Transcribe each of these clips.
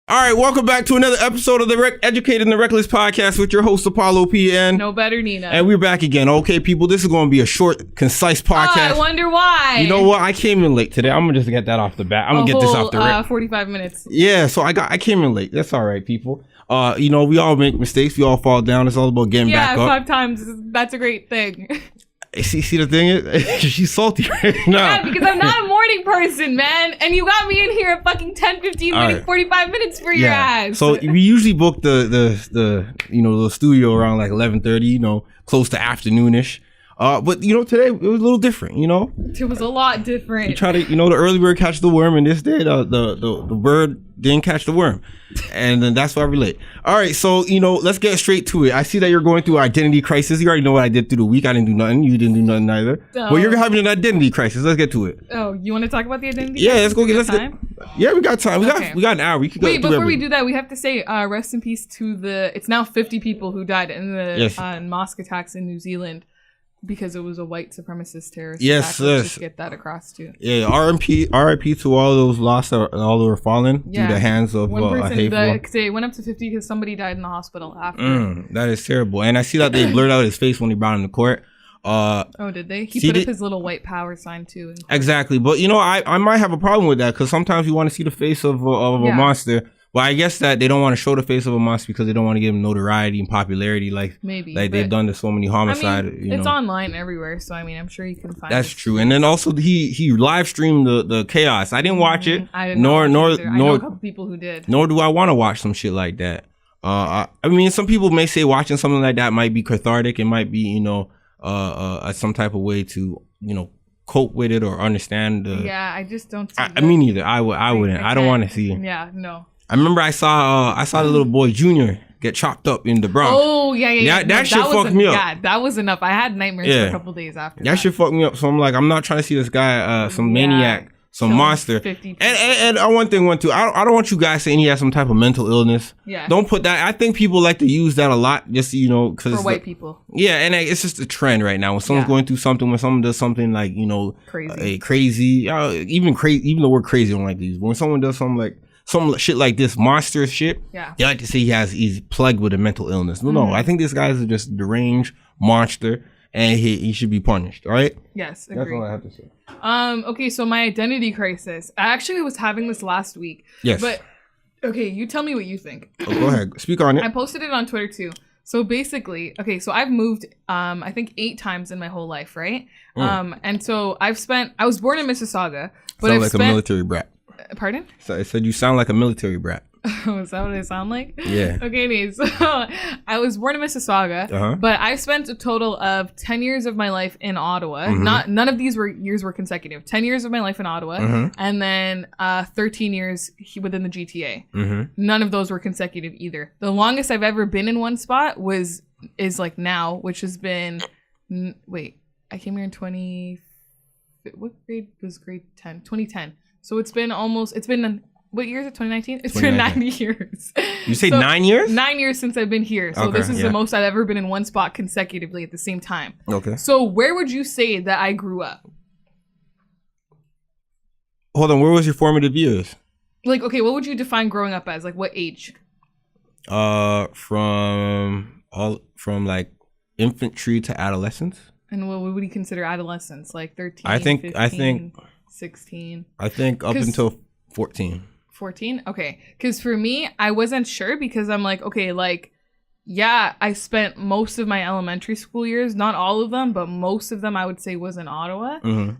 All right, welcome back to another episode of the Educated and the Reckless podcast with your host, Apollo P. and No Better Nina. And we're back again. Okay, people, this is going to be a short, concise podcast. I wonder why. You know what? I came in late today. I'm going to just get that off the bat. I'm going to get this off the rip. 45 minutes. Yeah, so I came in late. That's all right, people. You know, we all make mistakes. We all fall down. It's all about getting back up. Yeah, 5 times. That's a great thing. See, the thing is, she's salty right now. Yeah, because I'm not a morning person, man. And you got me in here at fucking 10, 15, waiting right. 45 minutes for your ass. So we usually book the you know, the studio around like 11:30, you know, close to afternoonish. But you know, today it was a little different, you know. It was a lot different. You try to, you know, the early bird catch the worm, and this day the bird didn't catch the worm, and then that's why we late. All right, so you know, let's get straight to it. I see that you're going through identity crisis. You already know what I did through the week. I didn't do nothing. You didn't do nothing either. Well, you're having an identity crisis. Let's get to it. Oh, you want to talk about the identity? Yeah, let's go get time. Yeah, we got time. We got an hour. We could go. Wait, before we do that, we have to say rest in peace to it's now 50 people who died in the mosque attacks in New Zealand. Because it was a white supremacist terrorist attack. Let's just get that across too. Yeah, R.I.P. to all those lost, all who were fallen through the hands of a hateful. They went up to 50 because somebody died in the hospital after. That is terrible. And I see that they blurred out his face when they brought him to court. Oh, did they? He put up his little white power sign too. Exactly, but you know, I might have a problem with that because sometimes you want to see the face of a monster. Well, I guess that they don't want to show the face of a monster because they don't want to give him notoriety and popularity, like they've done to so many homicides. I mean, it's online everywhere, so I mean, I'm sure you can find. That's true, and then also he live streamed the chaos. I didn't watch it, nor I know a couple people who did. Nor do I want to watch some shit like that. I mean, some people may say watching something like that might be cathartic. It might be, you know, some type of way to, you know, cope with it or understand. I just don't. I mean, neither. I wouldn't. I don't want to see it. Yeah, no. I remember I saw the little boy Junior get chopped up in the Bronx. Oh yeah. That shit fucked me up. Yeah, that was enough. I had nightmares for a couple days after. That shit fucked me up. So I'm like, I'm not trying to see this guy, some maniac, some monster. And one thing too. I don't want you guys saying he has some type of mental illness. Yeah. Don't put that. I think people like to use that a lot, just, you know, because for white people. Yeah, and it's just a trend right now. When someone's going through something, when someone does something like, you know, crazy, even the word crazy I don't like to use. But when someone does something like some shit like this, monster shit, they like to say he's plagued with a mental illness. No, I think this guy is just a deranged monster, and he should be punished. All right? Yes, agree. That's all I have to say. Okay, so my identity crisis. I actually was having this last week. Yes. But okay, you tell me what you think. Go ahead, speak on it. I posted it on Twitter too. So basically, okay, so I've moved, I think 8 times in my whole life, right? And so I was born in Mississauga, but Sound like a military brat. Pardon? So I said you sound like a military brat. Oh, is that what I sound like? Yeah. Okay, anyways. So I was born in Mississauga, but I've spent a total of 10 years of my life in Ottawa. None of these years were consecutive. 10 years of my life in Ottawa, and then 13 years within the GTA. None of those were consecutive either. The longest I've ever been in one spot is like now, which has been, wait, I came here in what grade was grade 10? 2010. So what year is it? 2019? It's been 9 years. You say 9 years? 9 years since I've been here. So this is the most I've ever been in one spot consecutively at the same time. Okay. So where would you say that I grew up? Hold on, where was your formative years? Like, okay, what would you define growing up as? Like, what age? From like infantry to adolescence. And what would you consider adolescence? Like 13, I think 16. I think up until 14. 14? Okay. Because for me, I wasn't sure because I'm like, okay, like, yeah, I spent most of my elementary school years, not all of them, but most of them I would say was in Ottawa.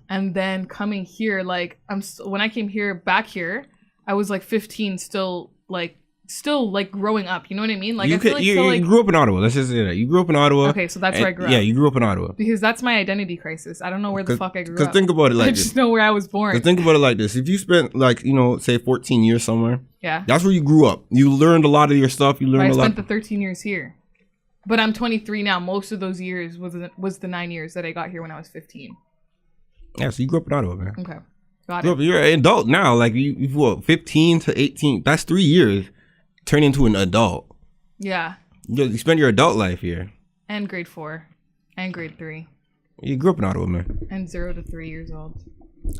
And then coming here, like, when I came back here, I was like 15, still growing up. You know what I mean? Like, you grew up in Ottawa. Let's just say that. You grew up in Ottawa. Okay, so that's where I grew up. Yeah, you grew up in Ottawa. Because that's my identity crisis. I don't know where the fuck I grew up. Because think about it like this. I just know where I was born. Because think about it like this. If you spent, like, you know, say 14 years somewhere. Yeah. That's where you grew up. You learned a lot of your stuff. I spent the 13 years here. But I'm 23 now. Most of those years was the 9 years that I got here when I was 15. Yeah, so you grew up in Ottawa, man. Okay. Got it. You're an adult now. Like, you what, 15 to 18. That's 3 years. Turn into an adult. Yeah. You spend your adult life here. And grade 4. And grade 3. You grew up in Ottawa, man. And 0 to 3 years old.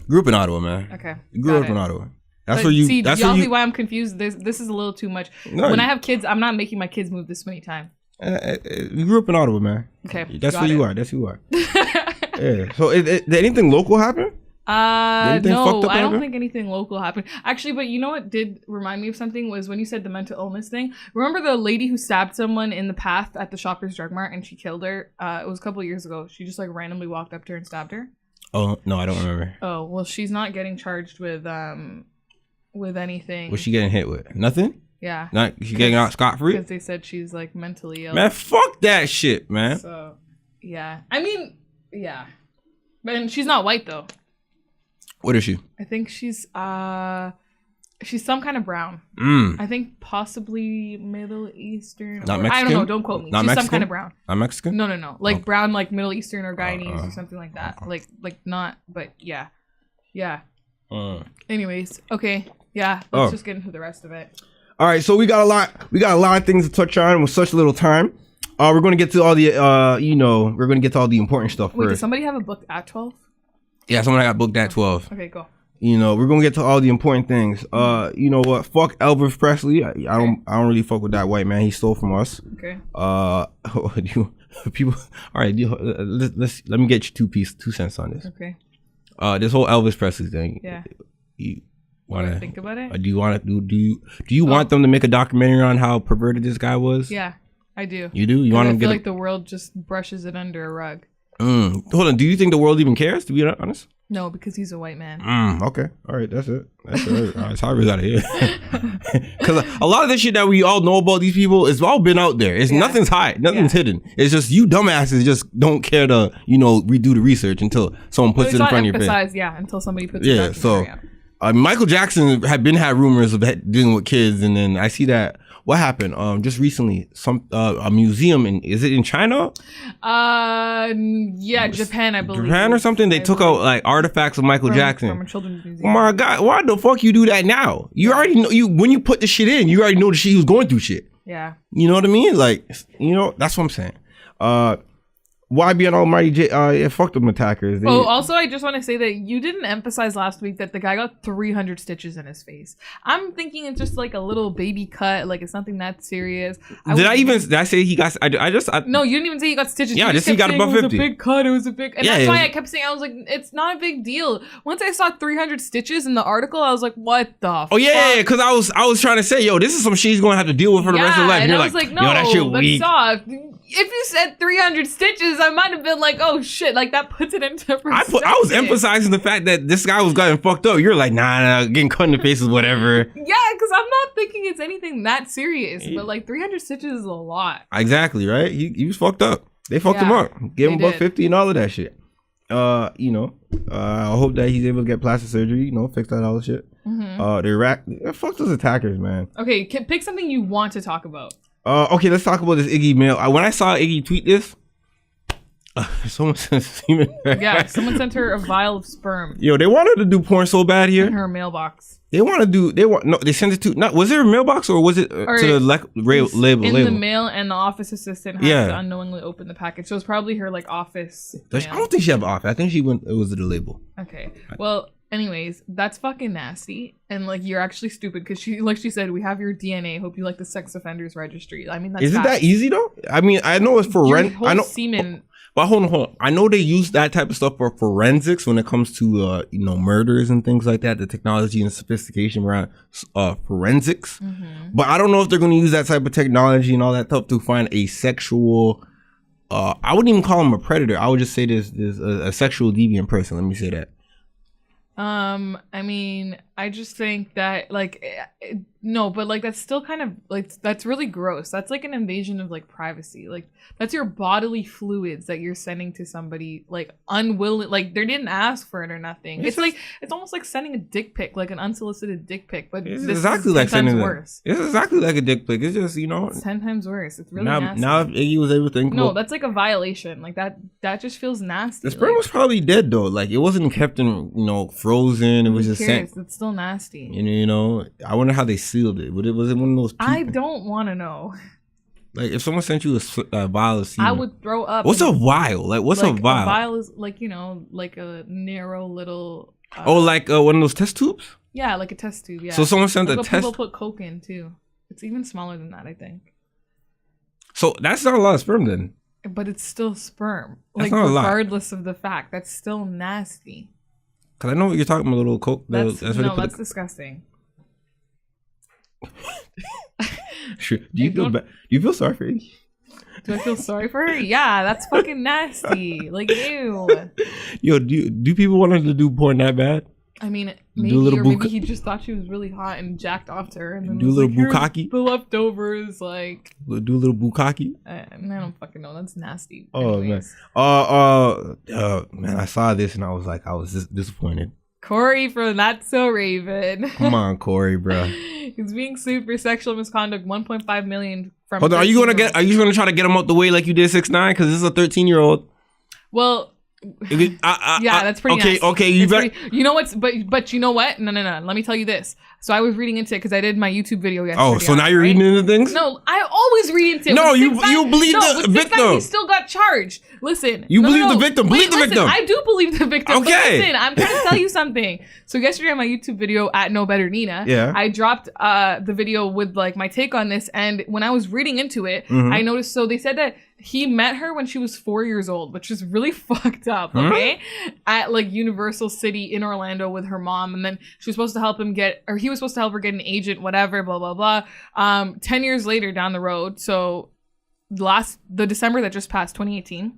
Grew up in Ottawa, man. Okay. You grew up in Ottawa. That's where you. See, that's y'all see why I'm confused. This is a little too much. No, when I have kids, I'm not making my kids move this many times. You grew up in Ottawa, man. Okay, that's who you are. That's who you are. Yeah. So, did anything local happen? No, I don't think anything local happened. Actually, but you know what did remind me of something was when you said the mental illness thing. Remember the lady who stabbed someone in the path at the Shoppers Drug Mart and she killed her? It was a couple of years ago. She just like randomly walked up to her and stabbed her. Oh no, I don't remember. Oh well, she's not getting charged with anything. What's she getting hit with? Nothing. Yeah. Not she getting out scot-free? Because they said she's like mentally ill. Man, fuck that shit, man. So, yeah. I mean, yeah. But she's not white though. What is she? I think she's some kind of brown. I think possibly Middle Eastern. Not Mexican? I don't know. Don't quote me. Not she's Mexican? some kind of brown. Not Mexican? No. Like brown, like Middle Eastern or Guyanese or something like that. Like not, but yeah. Yeah. Anyways, okay. Yeah. Let's just get into the rest of it. All right, so we got a lot of things to touch on with such little time. We're going to get to all the we're going to get to all the important stuff Wait, first. does somebody have a book at 12? Yeah, someone got booked at 12. Okay, go. We're going to get to all the important things. You know what? Fuck Elvis Presley. I don't really fuck with that white man. He stole from us. Okay. People. All right, let me get you 2 cents on this. Okay. This whole Elvis Presley thing. Yeah. You want to think about it? Do you want to do you want them to make a documentary on how perverted this guy was? Yeah, I do. You do? You want them to get like the world just brushes it under a rug. Hold on. Do you think the world even cares, to be honest? No, because he's a white man. Okay. All right. That's it. That's how we got it here. Because a lot of the shit that we all know about these people, it's all been out there. Nothing's hidden. Nothing's hidden. It's just you dumbasses just don't care to, redo the research until someone puts it in front of your face. Yeah, until somebody puts it in front of you. Michael Jackson had rumors of dealing with kids, and then I see that. What happened? Just recently, a museum is it in China? Yeah, Japan, I believe. Japan or something. They took out like artifacts of Michael Jackson from a children's museum. Oh my God! Why the fuck you do that now? You already know when you put the shit in. You already know the shit he was going through. Shit. Yeah. You know what I mean? Like, that's what I'm saying. YBN Almighty fuck them attackers. Also, I just want to say that you didn't emphasize last week that the guy got 300 stitches in his face. I'm thinking it's just like a little baby cut, like it's nothing that serious. Did I say he got? No, you didn't even say he got stitches. Yeah, he got above 50. It was a big cut. It was a big, and that's why I kept saying I was like, it's not a big deal. Once I saw 300 stitches in the article, I was like, what the? Oh yeah, because I was trying to say, yo, this is some shit he's gonna have to deal with for the rest of his life. And I was like, no, yo, that shit weak. Soft. If you said 300 stitches, I might have been like, oh shit, like that puts it into perspective. I was emphasizing the fact that this guy was getting fucked up. You're like, nah, getting cut in the face is whatever. Yeah, because I'm not thinking it's anything that serious, but like 300 stitches is a lot. Exactly, right? He was fucked up. They fucked him up. Gave him about 50 and all of that shit. I hope that he's able to get plastic surgery, fix that all the shit. The Iraq, fuck those attackers, man. Okay, pick something you want to talk about. Okay, let's talk about this Iggy mail. When I saw Iggy tweet this, someone sent semen. Yeah, someone sent her a vial of sperm. Yo, they wanted to do porn so bad here. In her mailbox. They sent it to, was it a mailbox or was it to the label? In the mail, and the office assistant had to unknowingly open the package. So it's probably her like office. I don't think she had an office. I think it was the label. Okay. Well, anyways, that's fucking nasty, and like you're actually stupid because she said, we have your DNA. Hope you like the sex offenders registry. I mean, that's isn't that easy though? I mean, I know it's for rent. I know semen. But hold on. I know they use that type of stuff for forensics when it comes to murders and things like that. The technology and sophistication around forensics. But I don't know if they're going to use that type of technology and all that stuff to find a sexual. I wouldn't even call him a predator. I would just say there's a sexual deviant person. Let me say that. I mean, I just think that no, but like that's still kind of like that's really gross. That's like an invasion of like privacy. Like that's your bodily fluids that you're sending to somebody like unwilling, like they didn't ask for it or nothing. It's almost like sending a dick pic, like an unsolicited dick pic, but it's exactly like sending worse. It's exactly like a dick pic. It's just it's 10 times worse. It's really nasty. Now if Iggy was able to think that's like a violation. Like that just feels nasty. The sperm was probably dead though. Like it wasn't kept in frozen. It was just sent. It's still nasty. And I wonder how they sealed it. Was it one of those people? I don't want to know. Like if someone sent you a vial of semen, I would throw up. What's a vial? Like what's a vial? A vial is like like a narrow little. Like one of those test tubes. Yeah, like a test tube. Yeah. So someone sent a test. People put coke in too. It's even smaller than that, I think. So that's not a lot of sperm then. But it's still sperm. That's like regardless of the fact, that's still nasty. Cause I know what you're talking about, little coke. That's disgusting. Sure. Do you feel sorry for it? Do I feel sorry for her? Yeah, that's fucking nasty. Like, ew. Yo, do people want her to do porn that bad? I mean, maybe he just thought she was really hot and jacked off to her, and then do a little bukkake. The leftovers, like do a little bukkake. I don't fucking know. That's nasty. Oh man, man, I saw this and I was just disappointed. Corey from That's So Raven. Come on, Corey, bro. He's being sued for sexual misconduct. 1.5 million from. Hold on, are you gonna try to get him out the way like you did 6ix9ine? Because this is a 13-year-old. Well. Yeah, that's pretty okay. nasty. Okay, you know what's but you know what? No. Let me tell you this. So I was reading into it because I did my YouTube video yesterday. Oh, so now you're reading into things? No, I always read into it. No, you believe the victim. He still got charged. Listen, you believe the victim. Believe the victim. I do believe the victim. Okay. But listen, I'm trying to tell you something. So yesterday on my YouTube video at No Better Nina, I dropped the video with like my take on this, and when I was reading into it, I noticed. So they said that he met her when she was 4 years old, which is really fucked up, okay? At like Universal City in Orlando with her mom. And then she was supposed to help him he was supposed to help her get an agent, whatever, blah, blah, blah. 10 years later down the road, so the December that just passed, 2018,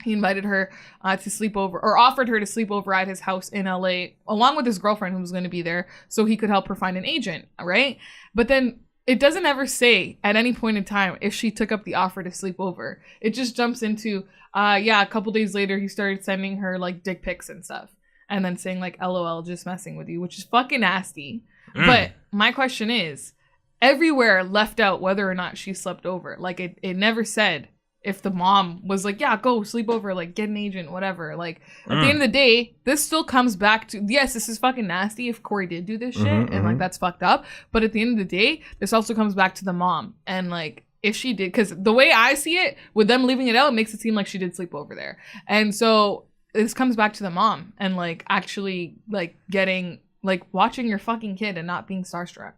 he invited her to sleep over, or offered her to sleep over at his house in LA, along with his girlfriend who was going to be there, so he could help her find an agent, right? But then it doesn't ever say at any point in time if she took up the offer to sleep over. It just jumps into, a couple days later, he started sending her like dick pics and stuff. And then saying like, LOL, just messing with you, which is fucking nasty. But my question is, everywhere left out whether or not she slept over. Like it never said if the mom was like, yeah, go sleep over, like get an agent, whatever. Like at the end of the day, this still comes back to, yes, this is fucking nasty if Corey did do this shit and like that's fucked up. But at the end of the day, this also comes back to the mom. And like if she did, because the way I see it, with them leaving it out, it makes it seem like she did sleep over there. And so this comes back to the mom and like actually like getting, like watching your fucking kid and not being starstruck.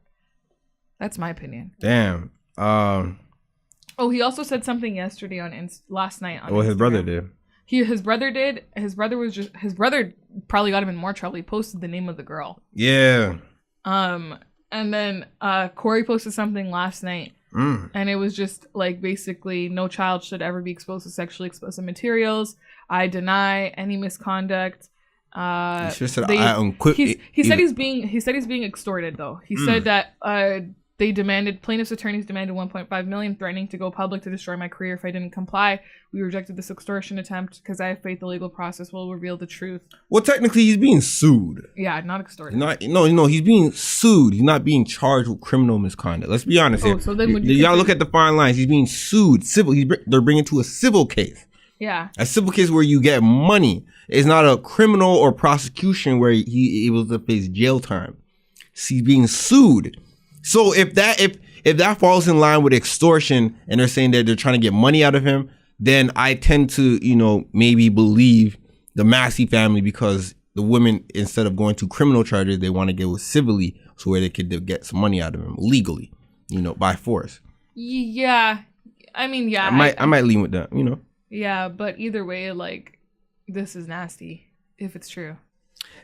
That's my opinion. Damn. Oh, he also said something yesterday last night on Instagram. His brother did. His brother did. His brother probably got him in more trouble. He posted the name of the girl. Yeah. And then Corey posted something last night. And it was just like basically no child should ever be exposed to sexually explicit materials. I deny any misconduct. He said he's being extorted though. He said that plaintiff's attorneys demanded 1.5 million, threatening to go public to destroy my career if I didn't comply. We rejected this extortion attempt because I have faith the legal process will reveal the truth. Well, technically he's being sued. Yeah, not extorted. No, he's being sued. He's not being charged with criminal misconduct. Let's be honest here. So then you gotta look at the fine lines. He's being sued. Civil. They're bringing to a civil case. Yeah. A civil case where you get money. It's not a criminal or prosecution where he able to face jail time. So he's being sued. So if that falls in line with extortion and they're saying that they're trying to get money out of him, then I tend to, maybe believe the Massey family, because the women, instead of going to criminal charges, they want to go civilly, so where they could get some money out of him legally, by force. Yeah. I mean, yeah. I might lean with that, Yeah, but either way, like, this is nasty if it's true.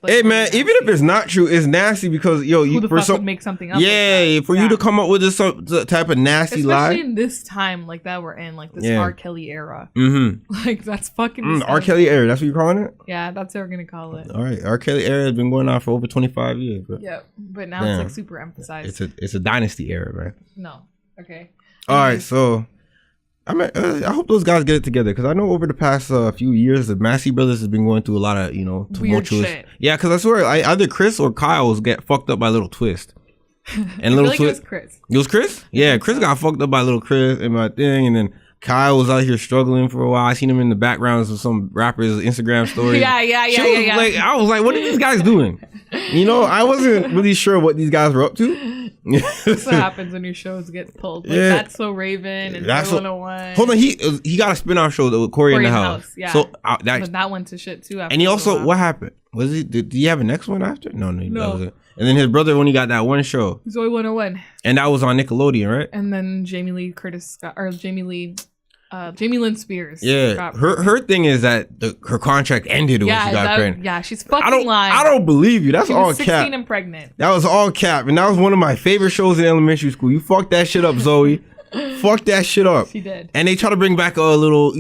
Like, hey man, even if it's not true, it's nasty because who the fuck would make something up? Yeah, you to come up with this type of nasty lie, especially in this time like that we're in, like this R. Kelly era. Like that's fucking R. Kelly era. That's what you're calling it? Yeah, that's what we're gonna call it. All right, R. Kelly era has been going on for over 25 years. But now it's like super emphasized. It's a dynasty era, man. No, okay. All right, so. I hope those guys get it together, because I know over the past few years the Massey brothers has been going through a lot of tumultuous. Weird shit. Yeah, because I swear either Chris or Kyle was get fucked up by Little Twist. And Little Twist. It was Chris. It was Chris? Yeah, Chris got fucked up by Little Chris and my thing, and then Kyle was out here struggling for a while. I seen him in the backgrounds of some rappers' Instagram stories. Yeah. Like, I was like, what are these guys doing? I wasn't really sure what these guys were up to. That's what happens when your shows get pulled. Like That's So Raven and 101. Hold on, he got a spin-off show with Corey in the House. Yeah. So but that went to shit too. And he also, what happened? Was it? Did he have a next one after? No. That was it. And then his brother only got that one show. Zoey 101. And that was on Nickelodeon, right? And then Jamie Lynn Spears. Yeah, her thing is that her contract ended when she got pregnant. Yeah, she's fucking lying. I don't believe you. That's all 16 cap. 16 and pregnant. That was all cap, and that was one of my favorite shows in elementary school. You fucked that shit up, Zoe. Fuck that shit up. She did. And they try to bring back a little,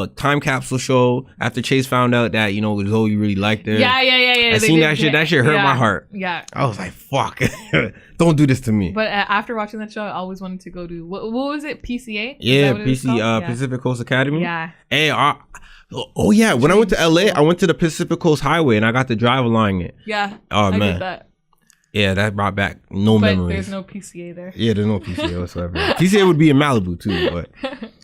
time capsule show after Chase found out that, Zoe really liked her. Yeah. I seen that shit. That shit hurt my heart. Yeah. I was like, fuck. Don't do this to me. But after watching that show, I always wanted to go to, what was it? PCA? Yeah, Pacific Coast Academy. Yeah. Hey, oh yeah. When I went to LA, I went to the Pacific Coast Highway and I got to drive along it. Yeah. Oh, man. I did that. Yeah, that brought back memories. But there's no PCA there. Yeah, there's no PCA whatsoever. PCA would be in Malibu too, but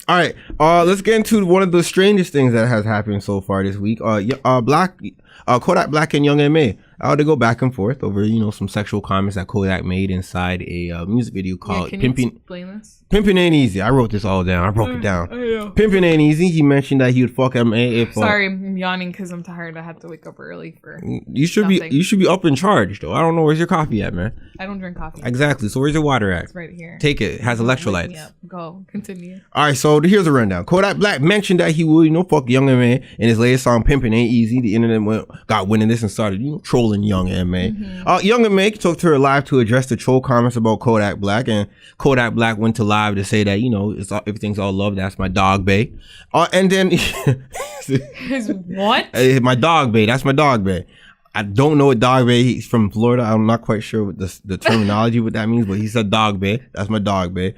all right. Let's get into one of the strangest things that has happened so far this week. Kodak Black and Young M.A. They go back and forth over, some sexual comments that Kodak made inside a music video called Pimpin' Ain't Easy. I wrote this all down. I broke it down. Pimpin' Ain't Easy. He mentioned that he would fuck M.A. if... Sorry, I'm yawning because I'm tired. I had to wake up early for You should be up and charged, though. I don't know. Where's your coffee at, man? I don't drink coffee. Exactly. So where's your water at? It's right here. Take it. It has electrolytes. Wake me up. Go. Continue. All right, so here's a rundown. Kodak Black mentioned that he would, fuck Young M.A. in his latest song, Pimpin' Ain't Easy. The internet got wind of this and started, trolling Young M.A. Young M.A. took to her live to address the troll comments about Kodak Black, and Kodak Black went to live to say that, everything's all love. That's my dog, bae. And then... What? My dog, bae. That's my dog, bae. I don't know what dog bae. He's from Florida. I'm not quite sure what the terminology what that means, but he said dog bae. That's my dog bae.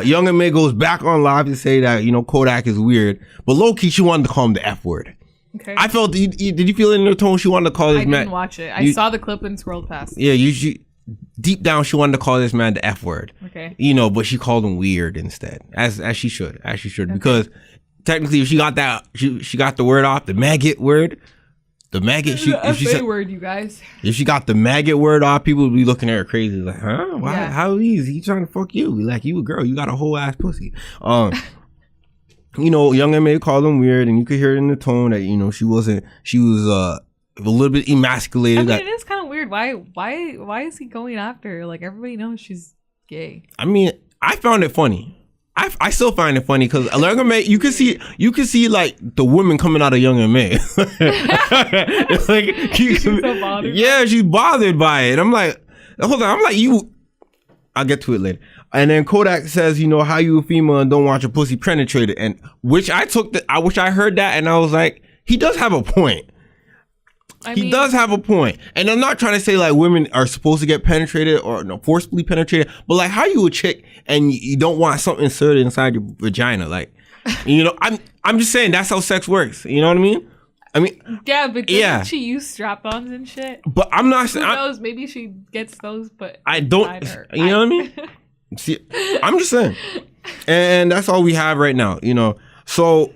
Young M.A. goes back on live to say that Kodak is weird, but low key she wanted to call him the F word. Okay. I felt. Did you feel it in her tone? She wanted to call this man. I didn't watch it. I saw the clip and scrolled past. Yeah, deep down she wanted to call this man the F word. Okay. But she called him weird instead, as she should, okay. Because technically, if she got that, she got the word off, the maggot word. The maggot, if she said word, you guys. If she got the maggot word off, people would be looking at her crazy, like, huh? Why? Yeah. How easy? He trying to fuck you? Like, you a girl, you got a whole ass pussy. Young M.A. called him weird, and you could hear it in the tone that she was a little bit emasculated. I mean, it is kind of weird. Why is he going after her? Like, everybody knows she's gay. I mean, I found it funny. I still find it funny because Young M.A. you can see like the woman coming out of Young M.A. Like she's so bothered. Yeah, she's bothered by it. I'm like, hold on. I'm like, I'll get to it later. And then Kodak says, how you a female and don't want your pussy penetrated, and which I heard that and I was like, he does have a point. He does have a point. And I'm not trying to say like women are supposed to get penetrated or forcibly penetrated, but like how you a chick and you don't want something inserted inside your vagina. Like, I'm just saying that's how sex works. You know what I mean? Yeah, but doesn't she use strap-ons and shit? But I'm not saying. Who knows? Maybe she gets those, but I don't. You know what I mean? See, I'm just saying. And that's all we have right now, So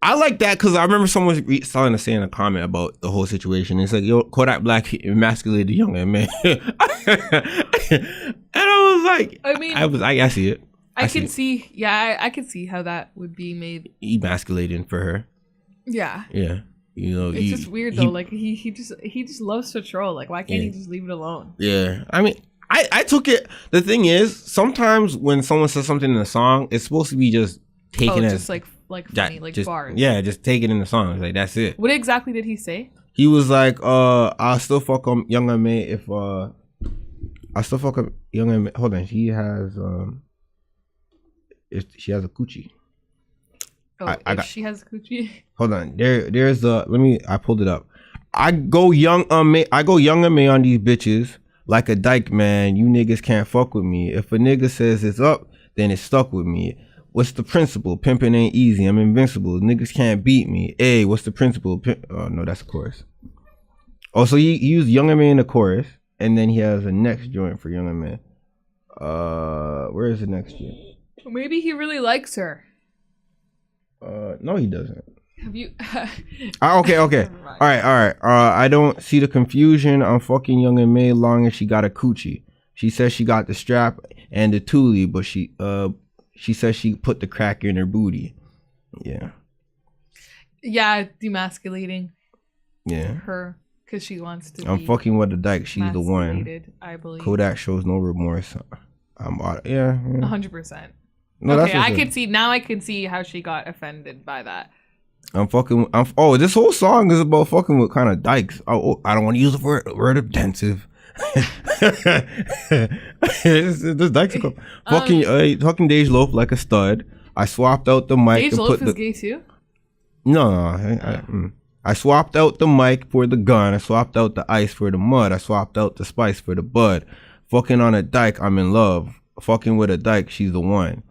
I like that because I remember someone starting to say in a comment about the whole situation. It's like, Kodak Black emasculated Young M.A. And I was like, I see it. I can see how that would be made emasculating for her. Yeah. Yeah. It's just weird though. Like he just loves to troll. Like, why can't he just leave it alone? Yeah. I took it. The thing is, sometimes when someone says something in a song, it's supposed to be just taken as like funny, like just, bars. Yeah, just take it in the song. It's like, that's it. What exactly did he say? He was like, I'll still fuck Young M.A. if I'll still fuck Young M.A. Hold on, she has if she has a coochie. Oh, she has a coochie. Hold on, there's the I pulled it up. I go Young M.A. on these bitches like a dyke, man. You niggas can't fuck with me. If a nigga says it's up, then it's stuck with me. What's the principle? Pimpin' ain't easy. I'm invincible. Niggas can't beat me. Hey, what's the principle? Oh, no, that's the chorus. Oh, so he used Young M.A. in the chorus, and then he has a next joint for Young M.A. Where is the next joint? Maybe he really likes her. No, he doesn't. Have you? Okay. All right. I don't see the confusion. I'm fucking Young M.A. long as she got a coochie. She says she got the strap and the toolie, but she says she put the crack in her booty. Yeah. Yeah, demasculating. her because she wants to. I'm fucking with the dyke. She's the one. I believe. Kodak shows no remorse. I'm 100%. No, okay, I could see now. I can see how she got offended by that. This whole song is about fucking with kind of dykes. Oh, I don't want to use the word offensive. This dykes fucking Dej Loaf like a stud. I swapped out the mic. Dej Loaf is gay too? No. I swapped out the mic for the gun. I swapped out the ice for the mud. I swapped out the spice for the bud. Fucking on a dyke, I'm in love. Fucking with a dyke, she's the one.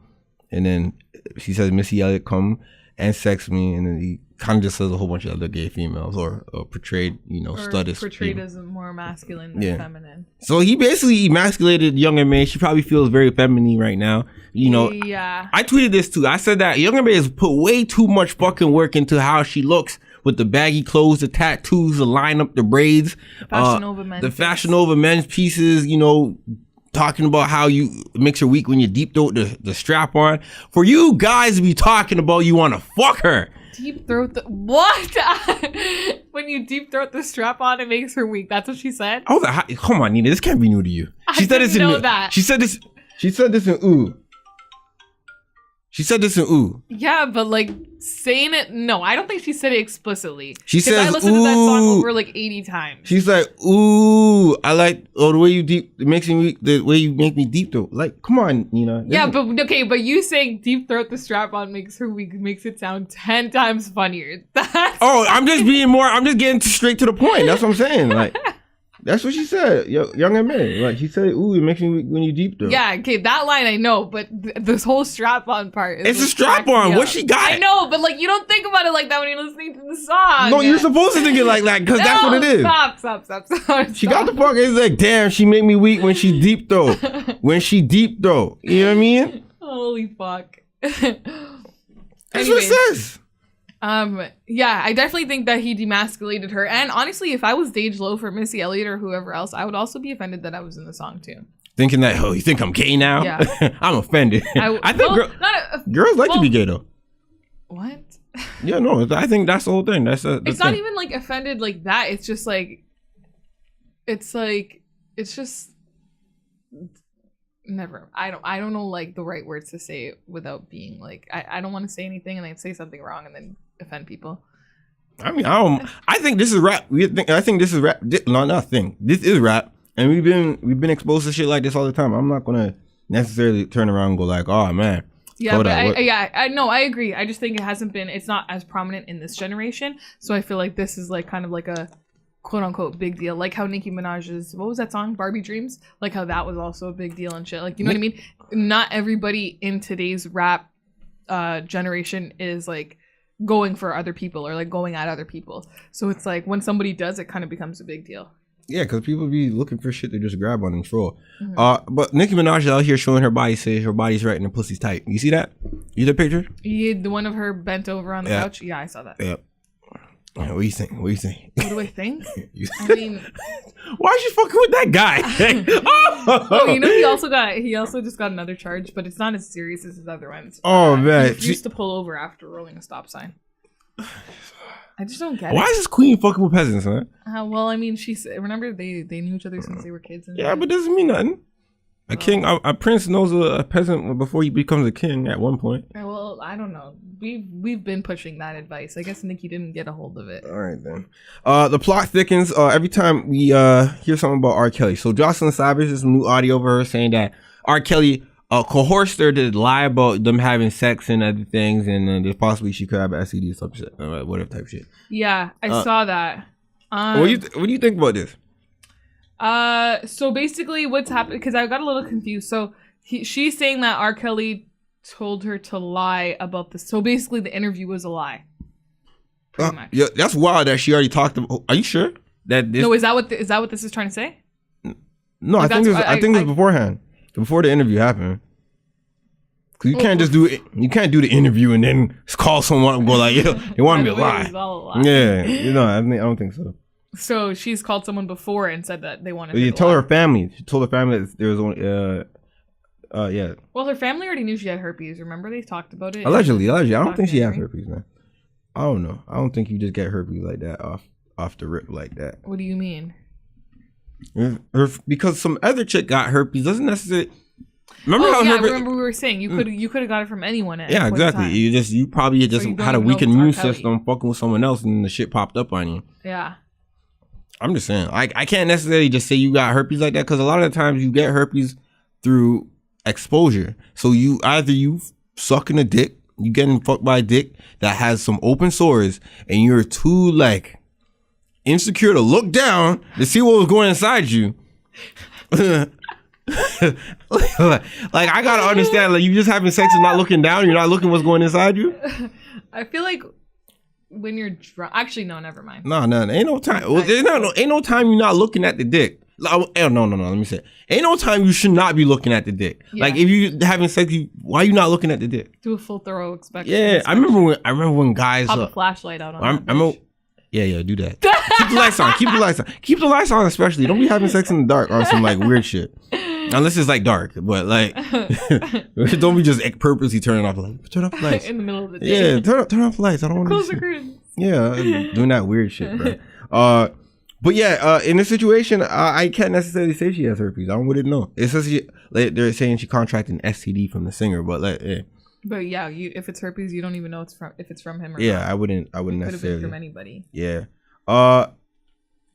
And then she says, Missy Elliott, come and sex me. And then he kind of just says a whole bunch of other gay females or portrayed, stud as portrayed as more masculine than feminine. So he basically emasculated Young M.A. She probably feels very feminine right now. Yeah. I tweeted this too. I said that Young M.A. has put way too much fucking work into how she looks with the baggy clothes, the tattoos, the lineup, the braids, the Fashion Nova men's pieces, talking about how it makes her weak when you deep throat the strap on. For you guys to be talking about you want to fuck her. Deep throat what? When you deep throat the strap on, it makes her weak. That's what she said? I was like, come on, Nina, this can't be new to you. She said know that. She said this in ooh. She said this in ooh. Yeah, but saying it, no, I don't think she said it explicitly. She says, I listened to that song over 80 times. She's like, ooh, I like the way you deep. It makes me the way you make me deep throat. Like, come on, Nina. Yeah, but you saying deep throat the strap on makes her weak makes it sound 10 times funnier. I'm just getting straight to the point. That's what I'm saying. Like. That's what she said, Young M.A. Like, she said, ooh, it makes me weak when you deep throat. Yeah, okay, that line I know, but this whole strap-on part. It's a strap-on. What she got? I know, but, you don't think about it like that when you're listening to the song. No, you're supposed to think it like that, because that's what it is. Stop. She got the fuck. It's like, damn, she make me weak when she deep throat. You know what I mean? Holy fuck. That's what it says. Yeah, I definitely think that he demasculated her. And honestly, if I was Dej Loaf or Missy Elliott or whoever else, I would also be offended that I was in the song too. Thinking that, you think I'm gay now? Yeah. I'm offended. I think girls like to be gay though. What? Yeah, no, I think that's the whole thing. It's not even offended like that. It's just it's just never. I don't know the right words to say it without being I don't want to say anything and then say something wrong and then offend people. I mean, I think this is rap. I think this is rap. This is rap, and we've been exposed to shit like this all the time. I'm not gonna necessarily turn around and go oh man. Yeah, but I agree. I just think it's not as prominent in this generation. So I feel like this is kind of a quote unquote big deal, like how Nicki Minaj's, what was that song, Barbie Dreams, how that was also a big deal and shit, you know what I mean? Not everybody in today's rap generation is going for other people or going at other people, so it's when somebody does, it kind of becomes a big deal. Yeah, because people be looking for shit to just grab on and troll. But Nicki Minaj is out here showing her body, says her body's right and her pussy's tight. You see that? You the picture? Yeah, the one of her bent over on the couch. Yeah, I saw that. Yep. What do you think? What do I think? I mean, why is she fucking with that guy? He also just got another charge, but it's not as serious as his other ones. Oh man, he used to pull over after rolling a stop sign. I just don't get it. Why is this queen fucking with peasants, man? Well, I mean, remember they knew each other since they were kids. Yeah, but it doesn't mean nothing. A king, a prince knows a peasant before he becomes a king at one point. Well, I don't know. We've been pushing that advice. I guess Nicki didn't get a hold of it. All right then. The plot thickens every time we hear something about R. Kelly. So Jocelyn Savage, there's some new audio of her saying that R. Kelly coerced her to lie about them having sex and other things, and then possibly she could have an STD or some shit, whatever type of shit. Yeah, I saw that. What do you think about this? So basically what's happened, because I got a little confused. So she's saying that R. Kelly told her to lie about this. So basically the interview was a lie. Pretty much. Yeah, that's wild that she already talked about. Are you sure? No, is that what this is trying to say? No, I think it was beforehand. Before the interview happened. Cause you can't just do it. You can't do the interview and then call someone and go they want me to lie. Yeah, I don't think so. So she's called someone before and said that they wanted. You told her family. She told her family that there was only. Yeah. Well, her family already knew she had herpes. Remember they talked about it. Allegedly. I don't think she has herpes, man. I don't know. I don't think you just get herpes like that off off the rip like that. What do you mean? Because some other chick got herpes doesn't necessarily. Remember we were saying you could have got it from anyone. Yeah, exactly. You probably just had a weak immune system, fucking with someone else, and the shit popped up on you. Yeah. I'm just saying, I can't necessarily just say you got herpes like that, because a lot of the times you get herpes through exposure. So you sucking a dick, you getting fucked by a dick that has some open sores, and you're too like insecure to look down to see what was going inside you. Like I gotta understand, like you just having sex and not looking down, you're not looking what's going inside you. I feel like when you're drunk, actually no, never mind. No, ain't no time. Ain't no time you're not looking at the dick. No. Let me say, ain't no time you should not be looking at the dick. Yeah. Like if you having sex, why are you not looking at the dick? Do a full thorough inspection. Yeah, I remember when guys pop a flashlight out on. Yeah, do that. Keep the lights on. Keep the lights on, especially. Don't be having sex in the dark or some like weird shit. Unless it's like dark, but like don't be just purposely turning off the lights. Turn off the lights in the middle of the day. Yeah, turn off the lights. I don't want to close the curtains. Yeah, doing that weird shit, bro. But yeah, in this situation, I can't necessarily say she has herpes. I wouldn't know. It says they're saying she contracted an STD from the singer, but like, yeah. But yeah, if it's herpes, you don't even know if it's from him or not. I wouldn't necessarily. Could have been from anybody. Yeah.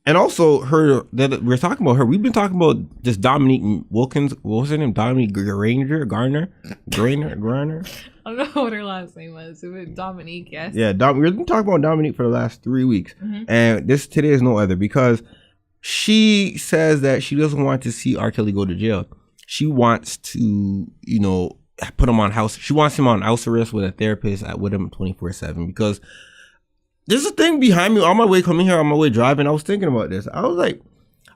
And also we're talking about her. We've been talking about this Dominique Wilkins. What was her name? Dominique Garner. I don't know what her last name was. It was Dominique, yes. Yeah, we've been talking about Dominique for the last 3 weeks. Mm-hmm. And today is no other, because she says that she doesn't want to see R. Kelly go to jail. She wants to, put him on house. She wants him on house arrest with a therapist with him 24/7, because there's a thing behind me on my way coming here, on my way driving. I was thinking about this. I was like,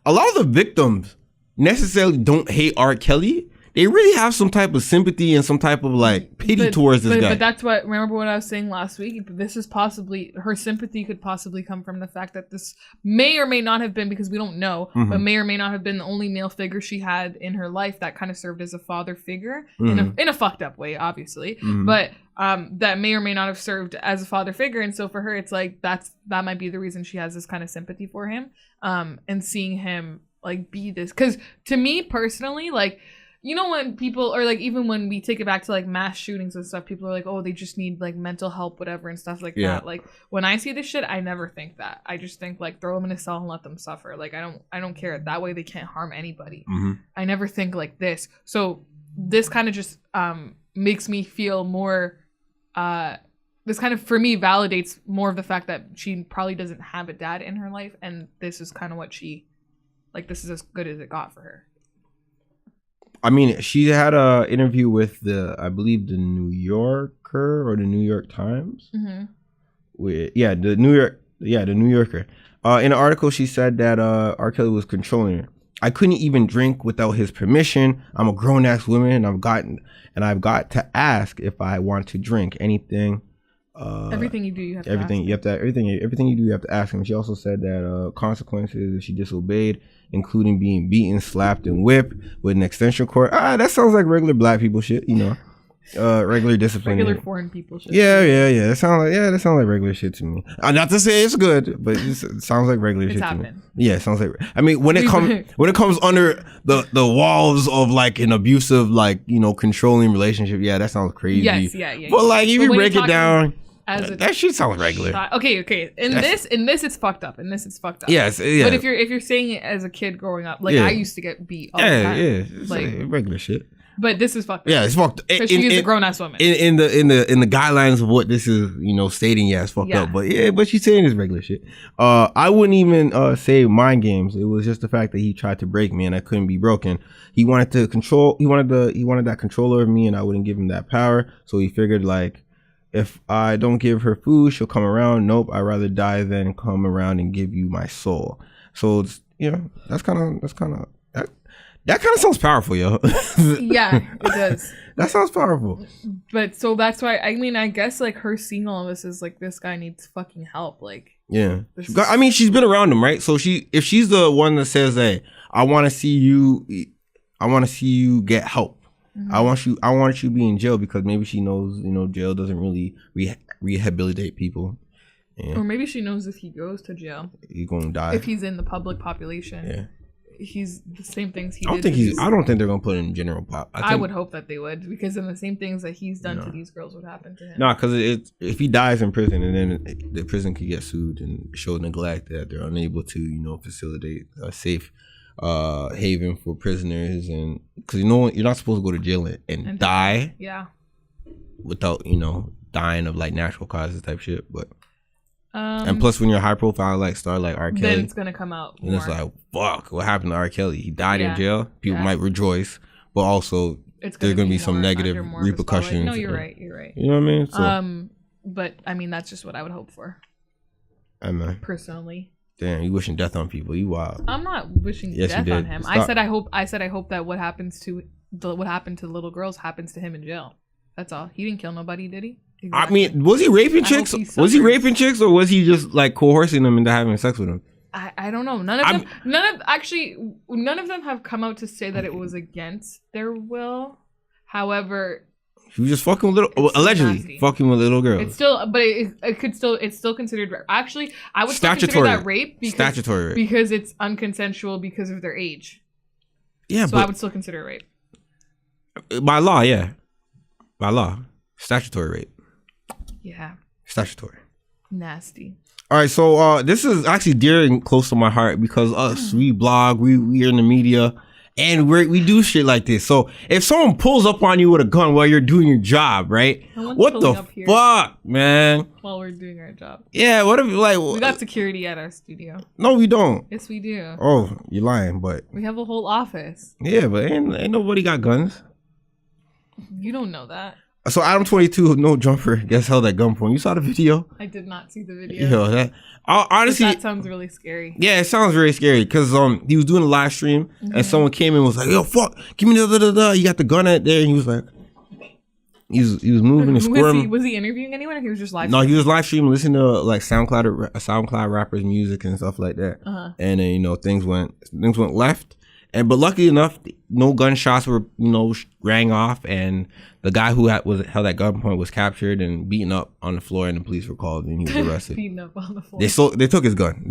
a lot of the victims necessarily don't hate R. Kelly. They really have some type of sympathy and some type of like pity towards this guy. But that's what, remember what I was saying last week? This is possibly, her sympathy could possibly come from the fact that this may or may not have been, because we don't know, but may or may not have been the only male figure she had in her life that kind of served as a father figure in a fucked up way, obviously. But that may or may not have served as a father figure. And so for her, it's like, that might be the reason she has this kind of sympathy for him. And seeing him like be this, because to me personally, like, when people, or like even when we take it back to like mass shootings and stuff, people are like, oh, they just need like mental help, whatever, and stuff like that. Like when I see this shit, I never think that. I just think like throw them in a cell and let them suffer. Like I don't care. That way they can't harm anybody. I never think like this. So this kind of just makes me feel more. This kind of for me validates more of the fact that she probably doesn't have a dad in her life, and this is kind of what she like. This is as good as it got for her. I mean, she had a interview with I believe the New Yorker or the New York Times. The New Yorker. In an article, she said that R. Kelly was controlling her. I couldn't even drink without his permission. I'm a grown ass woman, and I've got to ask if I want to drink anything. Everything you do, you have to everything. Ask you have to everything you do, you have to ask him. She also said that consequences if she disobeyed, including being beaten, slapped, and whipped with an extension cord. That sounds like regular black people shit, regular discipline. Regular foreign people shit. Yeah. That sounds like regular shit to me. Not to say it's good, but it sounds like regular shit to me. Yeah, it sounds like. I mean, when it comes under the walls of like an abusive, like controlling relationship, yeah, that sounds crazy. Yes, yeah. But like if you break it down. That shit sounds regular. Okay. In this, it's fucked up. Yes, yeah. But if you're saying it as a kid growing up, like I used to get beat all the time. Yeah, it's like regular shit. But this is fucked up. Yeah, it's fucked. Because she is a grown ass woman. In the guidelines of what this is, stating, it's fucked up. But she's saying it's regular shit. I wouldn't even say mind games. It was just the fact that he tried to break me and I couldn't be broken. He wanted to control. He wanted that control over me, and I wouldn't give him that power. So he figured like, if I don't give her food, she'll come around. Nope, I'd rather die than come around and give you my soul. So it's, that kind of sounds powerful, yo. Yeah, it does. That sounds powerful. But so that's why, I mean, I guess like her seeing all of this is like, this guy needs fucking help. Like, yeah. I mean, she's been around him, right? So if she's the one that says, hey, I want to see you get help. I want you to be in jail, because maybe she knows, jail doesn't really rehabilitate people Yeah. Or maybe she knows if he goes to jail, he's gonna die. If he's in the public population, yeah, he's the same things he. I don't think they're gonna put him in general pop. I would hope that they would, because then the same things that he's done to these girls would happen to him. No, because if he dies in prison, and then the prison could get sued and show neglect that they're unable to, facilitate a safe haven for prisoners, and because you're not supposed to go to jail and die. Yeah. Without dying of like natural causes type shit, but. And plus, when you're a high profile like star like R. Kelly, then it's gonna come out. And it's like, fuck, what happened to R. Kelly? He died in jail. People might rejoice, but also there's gonna be some negative repercussions. No, you're right. You're right. You know what I mean? So, but I mean, that's just what I would hope for. I mean, personally. Damn, you wishing death on people. You wild. I'm not wishing death on him. Stop. I said I hope that what happened to the little girls happens to him in jail. That's all. He didn't kill nobody, did he? Exactly. I mean, was he raping chicks? Was he raping chicks, or was he just like coercing them into having sex with them? I don't know. None of them have come out to say that it was against their will. However, he was just fucking with allegedly fucking with little girls. It's still, but it's still considered rape. Actually, I would still consider that rape because it's unconsensual because of their age. Yeah, so I would still consider it rape by law. Yeah, by law, statutory rape. Yeah. Statutory. Nasty. All right, so this is actually dear and close to my heart because us, we blog, we are in the media, and we do shit like this. So if someone pulls up on you with a gun while you're doing your job, right? What the fuck, man? While we're doing our job. Yeah, what if we got security at our studio? No, we don't. Yes, we do. Oh, you're lying, but we have a whole office. Yeah, but ain't nobody got guns. You don't know that. So Adam 22, no jumper, gets held at gunpoint. You saw the video? I did not see the video. Yo, honestly, that sounds really scary. Yeah, it sounds very scary because he was doing a live stream and someone came in and was like, "Yo, fuck, give me the You got the gun out there," and he was like, he was moving and squirming. Was he interviewing anyone, or he was just live? No, he was live streaming, listening to like SoundCloud rappers' music and stuff like that. And then things went left. But luckily enough, no gunshots were rang off, and the guy who was held at gunpoint was captured and beaten up on the floor, and the police were called and he was arrested. Beaten up on the floor. They took his gun.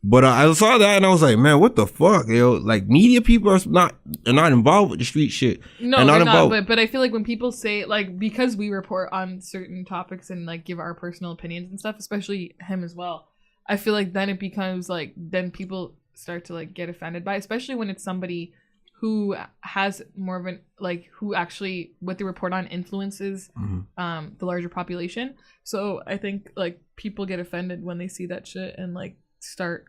But I saw that and I was like, man, what the fuck? Like media people are not involved with the street shit. No, they're not. But I feel like when people say like, because we report on certain topics and like give our personal opinions and stuff, especially him as well, I feel like then it becomes like then people start to like get offended by, especially when it's somebody who has more of an who actually what they report on influences the larger population. So I think like people get offended when they see that shit and like start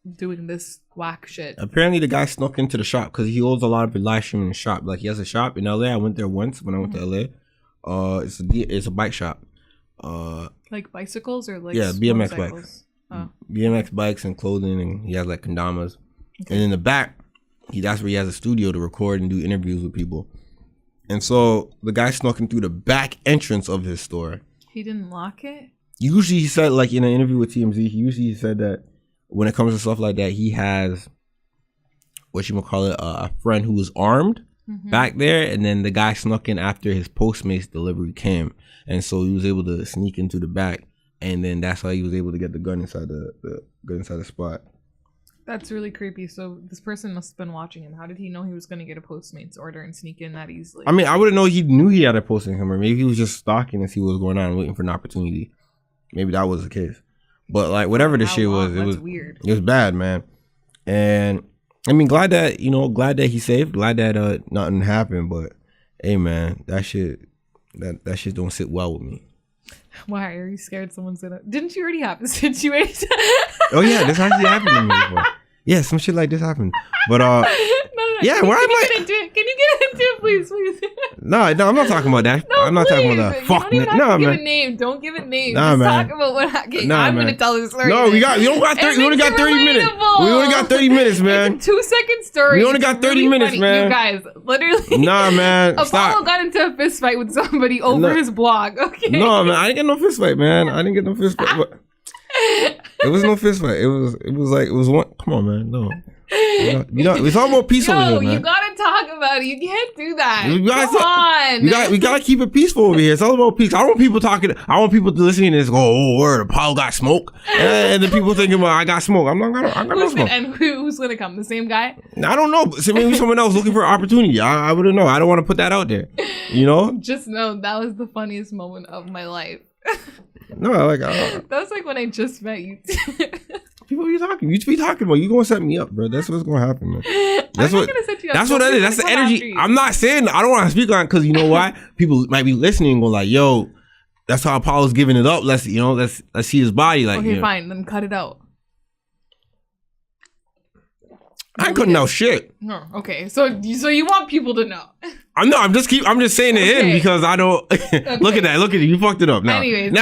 doing this whack shit. Apparently the guy snuck into the shop because he owns a lot of live streaming in the shop. Like he has a shop in LA. I went there once when I went to LA. It's a bike shop. Like bicycles or like BMX bikes. Oh. BMX bikes and clothing, and he has like kendamas. Okay. And in the back, that's where he has a studio to record and do interviews with people. And so the guy snuck in through the back entrance of his store. He didn't lock it? Usually he said, like in an interview with TMZ, he said that when it comes to stuff like that, he has a friend who was armed back there, and then the guy snuck in after his Postmates delivery came, and so he was able to sneak into the back. And then that's how he was able to get the gun inside the spot. That's really creepy. So this person must have been watching him. How did he know he was going to get a Postmates order and sneak in that easily? I mean, I wouldn't know. He knew he had a Postmates number. Maybe he was just stalking and see what was going on and waiting for an opportunity. Maybe that was the case. But like whatever the shit was, it was weird. It was bad, man. And I mean, glad that he's safe. Glad that nothing happened. But hey, man, that shit don't sit well with me. Why are you scared someone's gonna? Didn't you already have a situation? Oh yeah, this actually happened to me before. Yeah, some shit like this happened. But yeah, why am I? Can you get into it, please? No, I'm not talking about that. No, I'm not talking about that. Fuck man. No, man. Give a name. Don't give a name. Just talk about what happened. I'm gonna tell the story. No, we only got 30 minutes. We only got 30 minutes, man. It's a 2-second story. We only got 30 minutes, man. You guys, literally. Nah, man. Apollo got into a fist fight with somebody over his blog. Okay. No, man. I didn't get no fist fight, man. It was no fist fight. It was one. Come on, man. No. It's all about peace over here, man. You gotta talk about it. You can't do that. Come on. We gotta keep it peaceful over here. It's all about peace. I don't want people talking. I want people to listen to this. Go, oh, word, Apollo got smoke, and then people thinking, well, I got smoke. I got no smoke. And who's gonna come? The same guy? I don't know. So maybe someone else looking for an opportunity. I wouldn't know. I don't want to put that out there. You know. Just know that was the funniest moment of my life. No, that's like when I just met you. People be talking. You be talking about. You gonna set me up, bro. That's what's gonna happen, man. That's what. That's what that is. That's the energy. I'm not saying. I don't want to speak on it because you know why? People might be listening and go like, "Yo, that's how Apollo's giving it up. Let's see his body." Like, okay, fine. Then cut it out. I ain't cutting out shit. No, okay. So you want people to know? I'm just saying it in because I don't look at that. Look at it. You fucked it up now. Anyways, you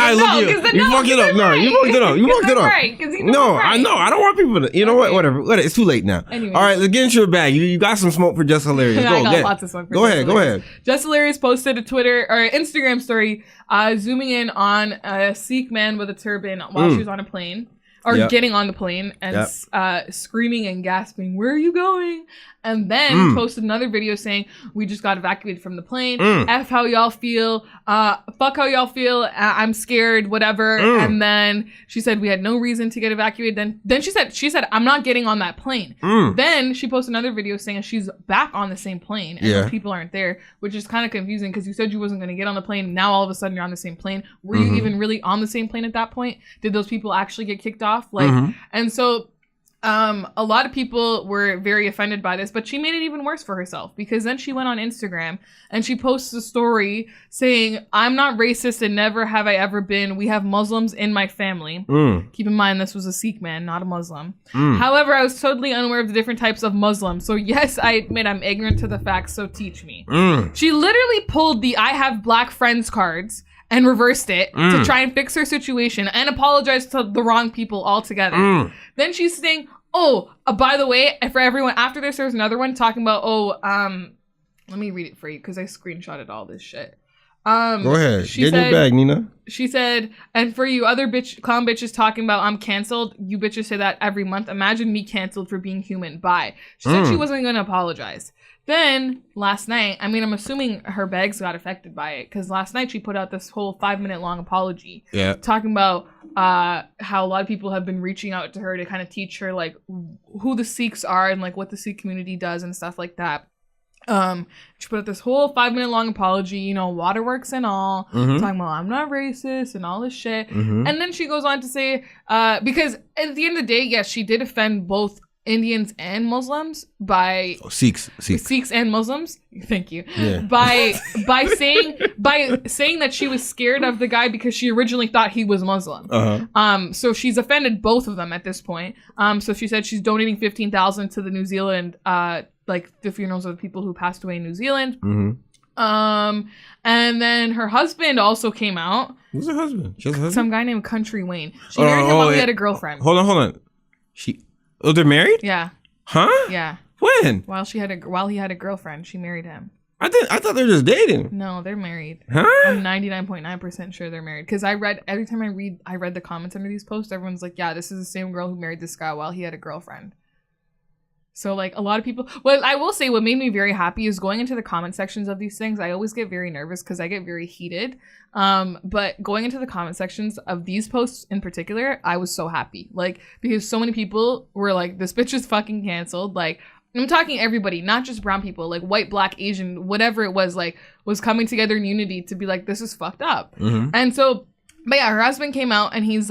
fucked it up. No, you fucked it up. You fucked it up. Right, no, right. I know. I don't want people to. You know what? Whatever. It's too late now. Anyways. All right, let's get into your bag. You got some smoke for Just Hilarious. I got lots of smoke. Go ahead. Just Hilarious posted a Twitter or Instagram story, zooming in on a Sikh man with a turban while she was on a plane. Or getting on the plane and screaming and gasping, "Where are you going?" And then posted another video saying, "We just got evacuated from the plane. F how y'all feel. Fuck how y'all feel. I'm scared. Whatever." And then she said we had no reason to get evacuated. Then she said I'm not getting on that plane. Then she posted another video saying she's back on the same plane and those people aren't there, which is kind of confusing because you said you wasn't going to get on the plane. Now all of a sudden you're on the same plane. Were you even really on the same plane at that point? Did those people actually get kicked off? And so a lot of people were very offended by this, but she made it even worse for herself because then she went on Instagram and she posts a story saying, "I'm not racist and never have I ever been. We have Muslims in my family." Keep in mind, this was a Sikh man, not a Muslim. However, I was totally unaware of the different types of Muslims. So yes, I admit I'm ignorant to the facts, so teach me. She literally pulled the "I have black friends" cards and reversed it to try and fix her situation and apologize to the wrong people altogether. Then she's saying, by the way, for everyone, after this, there's another one talking about, let me read it for you because I screenshotted all this shit. Go ahead. Get in your bag, Nina. She said, "And for you other clown bitches talking about I'm canceled, you bitches say that every month. Imagine me canceled for being human. Bye." She said she wasn't going to apologize. Then last night, I'm assuming her bags got affected by it because last night she put out this whole 5-minute long apology talking about how a lot of people have been reaching out to her to kind of teach her like who the Sikhs are and like what the Sikh community does and stuff like that. She put out this whole 5-minute long apology, waterworks and all, talking about I'm not racist and all this shit. And then she goes on to say, because at the end of the day, yes, she did offend both Indians and Muslims by Sikhs and Muslims. Thank you. Yeah. By saying that she was scared of the guy because she originally thought he was Muslim. So she's offended both of them at this point. So she said she's donating $15,000 to the New Zealand like the funerals of the people who passed away in New Zealand. And then her husband also came out. Who's her husband? She has a husband? Some guy named Country Wayne. She married him while he had a girlfriend. Hold on. They're married? Yeah. Huh? Yeah. When? While he had a girlfriend, she married him. I thought they were just dating. No, they're married. Huh? I'm 99.9% sure they're married. Because every time I read the comments under these posts, everyone's like, yeah, this is the same girl who married this guy while he had a girlfriend. So, like, a lot of people... Well, I will say what made me very happy is going into the comment sections of these things. I always get very nervous because I get very heated. But going into the comment sections of these posts in particular, I was so happy. Like, because so many people were like, this bitch is fucking canceled. Like, I'm talking everybody, not just brown people. Like, white, black, Asian, whatever it was, like, was coming together in unity to be like, this is fucked up. And so... But yeah, her husband came out and he's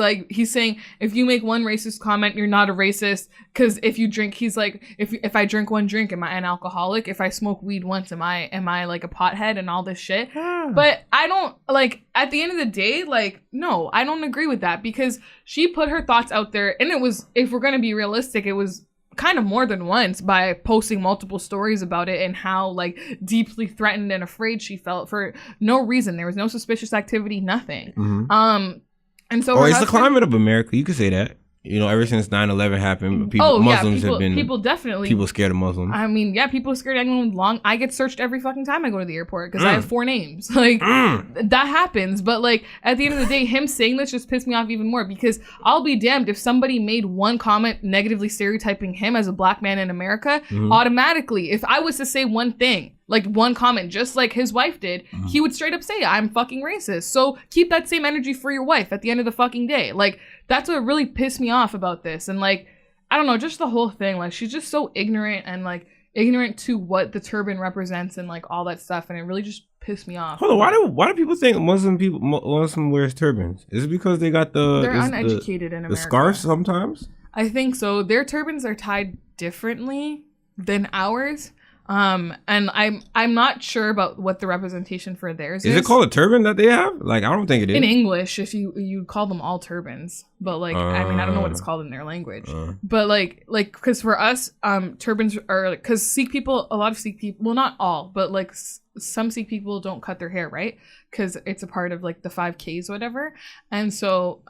saying, if you make one racist comment, you're not a racist. Because if you drink, he's like, if I drink one drink, am I an alcoholic? If I smoke weed once, am I like a pothead and all this shit? But I don't, like, at the end of the day, like, no, I don't agree with that because she put her thoughts out there. And it was, if we're going to be realistic, it was kind of more than once by posting multiple stories about it and how like deeply threatened and afraid she felt for no reason. There was no suspicious activity, nothing. And so it's the climate of America. You could say that. You know, ever since 9/11 happened, Muslims have been... People scared of Muslims. I mean, yeah, people are scared of anyone with long... I get searched every fucking time I go to the airport because I have 4 names. Like, that happens. But, like, at the end of the day, him saying this just pissed me off even more because I'll be damned if somebody made one comment negatively stereotyping him as a black man in America, automatically, if I was to say one thing, like one comment, just like his wife did, he would straight up say, I'm fucking racist. So keep that same energy for your wife at the end of the fucking day. Like, that's what really pissed me off about this. And like, I don't know, just the whole thing. Like, she's just so ignorant and like ignorant to what the turban represents and like all that stuff. And it really just pissed me off. Hold on, why do people think Muslim wears turbans? Is it because they got they're uneducated in America? The scarf sometimes? I think so. Their turbans are tied differently than ours. And I'm not sure about what the representation for theirs is. Is it called a turban that they have? Like, I don't think it is. In English, if you call them all turbans, but like, I mean, I don't know what it's called in their language, but like, cause for us, turbans are, cause Sikh people, a lot of Sikh people, well, not all, but like some Sikh people don't cut their hair, right? Cause it's a part of like the 5Ks, whatever. And so,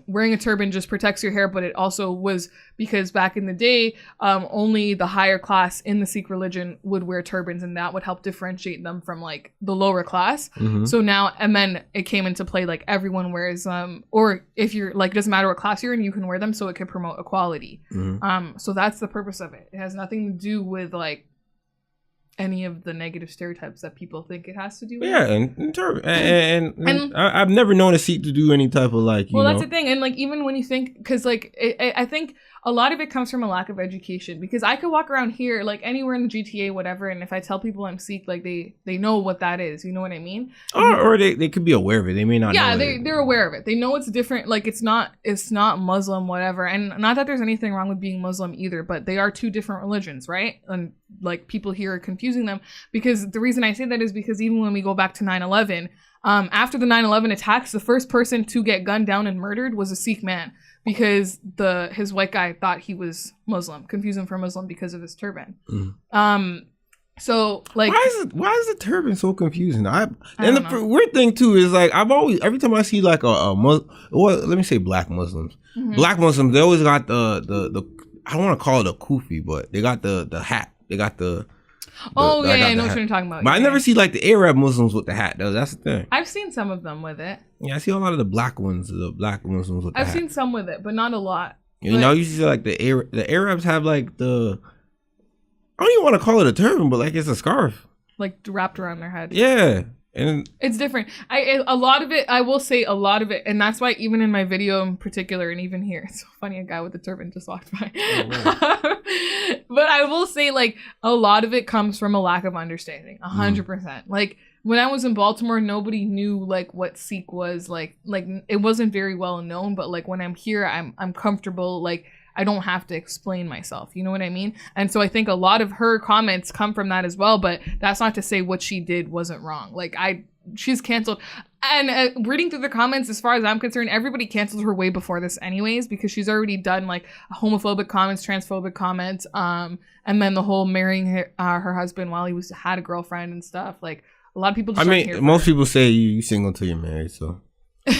wearing a turban just protects your hair, but it also was because back in the day, only the higher class in the Sikh religion would wear turbans, and that would help differentiate them from like the lower class. So now, and then it came into play, like everyone wears, or if you're like, it doesn't matter what class you're in, you can wear them, so it could promote equality. So that's the purpose of it. It has nothing to do with like any of the negative stereotypes that people think it has to do with. Yeah, and I've never known a Sikh to do any type of like, you know. That's the thing. And like, even when you think, because like, I think a lot of it comes from a lack of education, because I could walk around here, like anywhere in the GTA, whatever, and if I tell people I'm Sikh, like they know what that is, you know what I mean? Or they could be aware of it. They may not know. Yeah, they're aware of it. They know it's different. Like, it's not Muslim, whatever. And not that there's anything wrong with being Muslim either, but they are 2 different religions, right? And like, people here are confusing them, because the reason I say that is because even when we go back to 9/11, after the 9/11 attacks, the first person to get gunned down and murdered was a Sikh man, because his white guy thought he was Muslim, confused him for Muslim because of his turban. So like, why is the turban so confusing? The weird thing too is like, I've always, every time I see like a Muslim, well, let me say black Muslims, black Muslims, they always got the I don't want to call it a kufi, but they got the hat, they got the. I know what you're talking about. But I never see like the Arab Muslims with the hat though. That's the thing. I've seen some of them with it. Yeah, I see a lot of the black ones, the black Muslims with the hat. I've seen some with it, but not a lot. You know, you see like the Arabs have like the, I don't even want to call it a turban, but like it's a scarf, like wrapped around their head. Yeah. And it's different. A lot of it, I will say a lot of it, and that's why even in my video in particular, and even here, it's so funny, a guy with a turban just walked by. But I will say, like, a lot of it comes from a lack of understanding, 100%. Like, when I was in Baltimore, nobody knew like what Sikh was, like it wasn't very well known. But like, when I'm here, I'm comfortable. Like, I don't have to explain myself. You know what I mean? And so I think a lot of her comments come from that as well. But that's not to say what she did wasn't wrong. Like, she's canceled. And reading through the comments, as far as I'm concerned, everybody canceled her way before this anyways, because she's already done like homophobic comments, transphobic comments, and then the whole marrying her husband while he had a girlfriend and stuff. Like, a lot of people just most people say you single until you're married, so.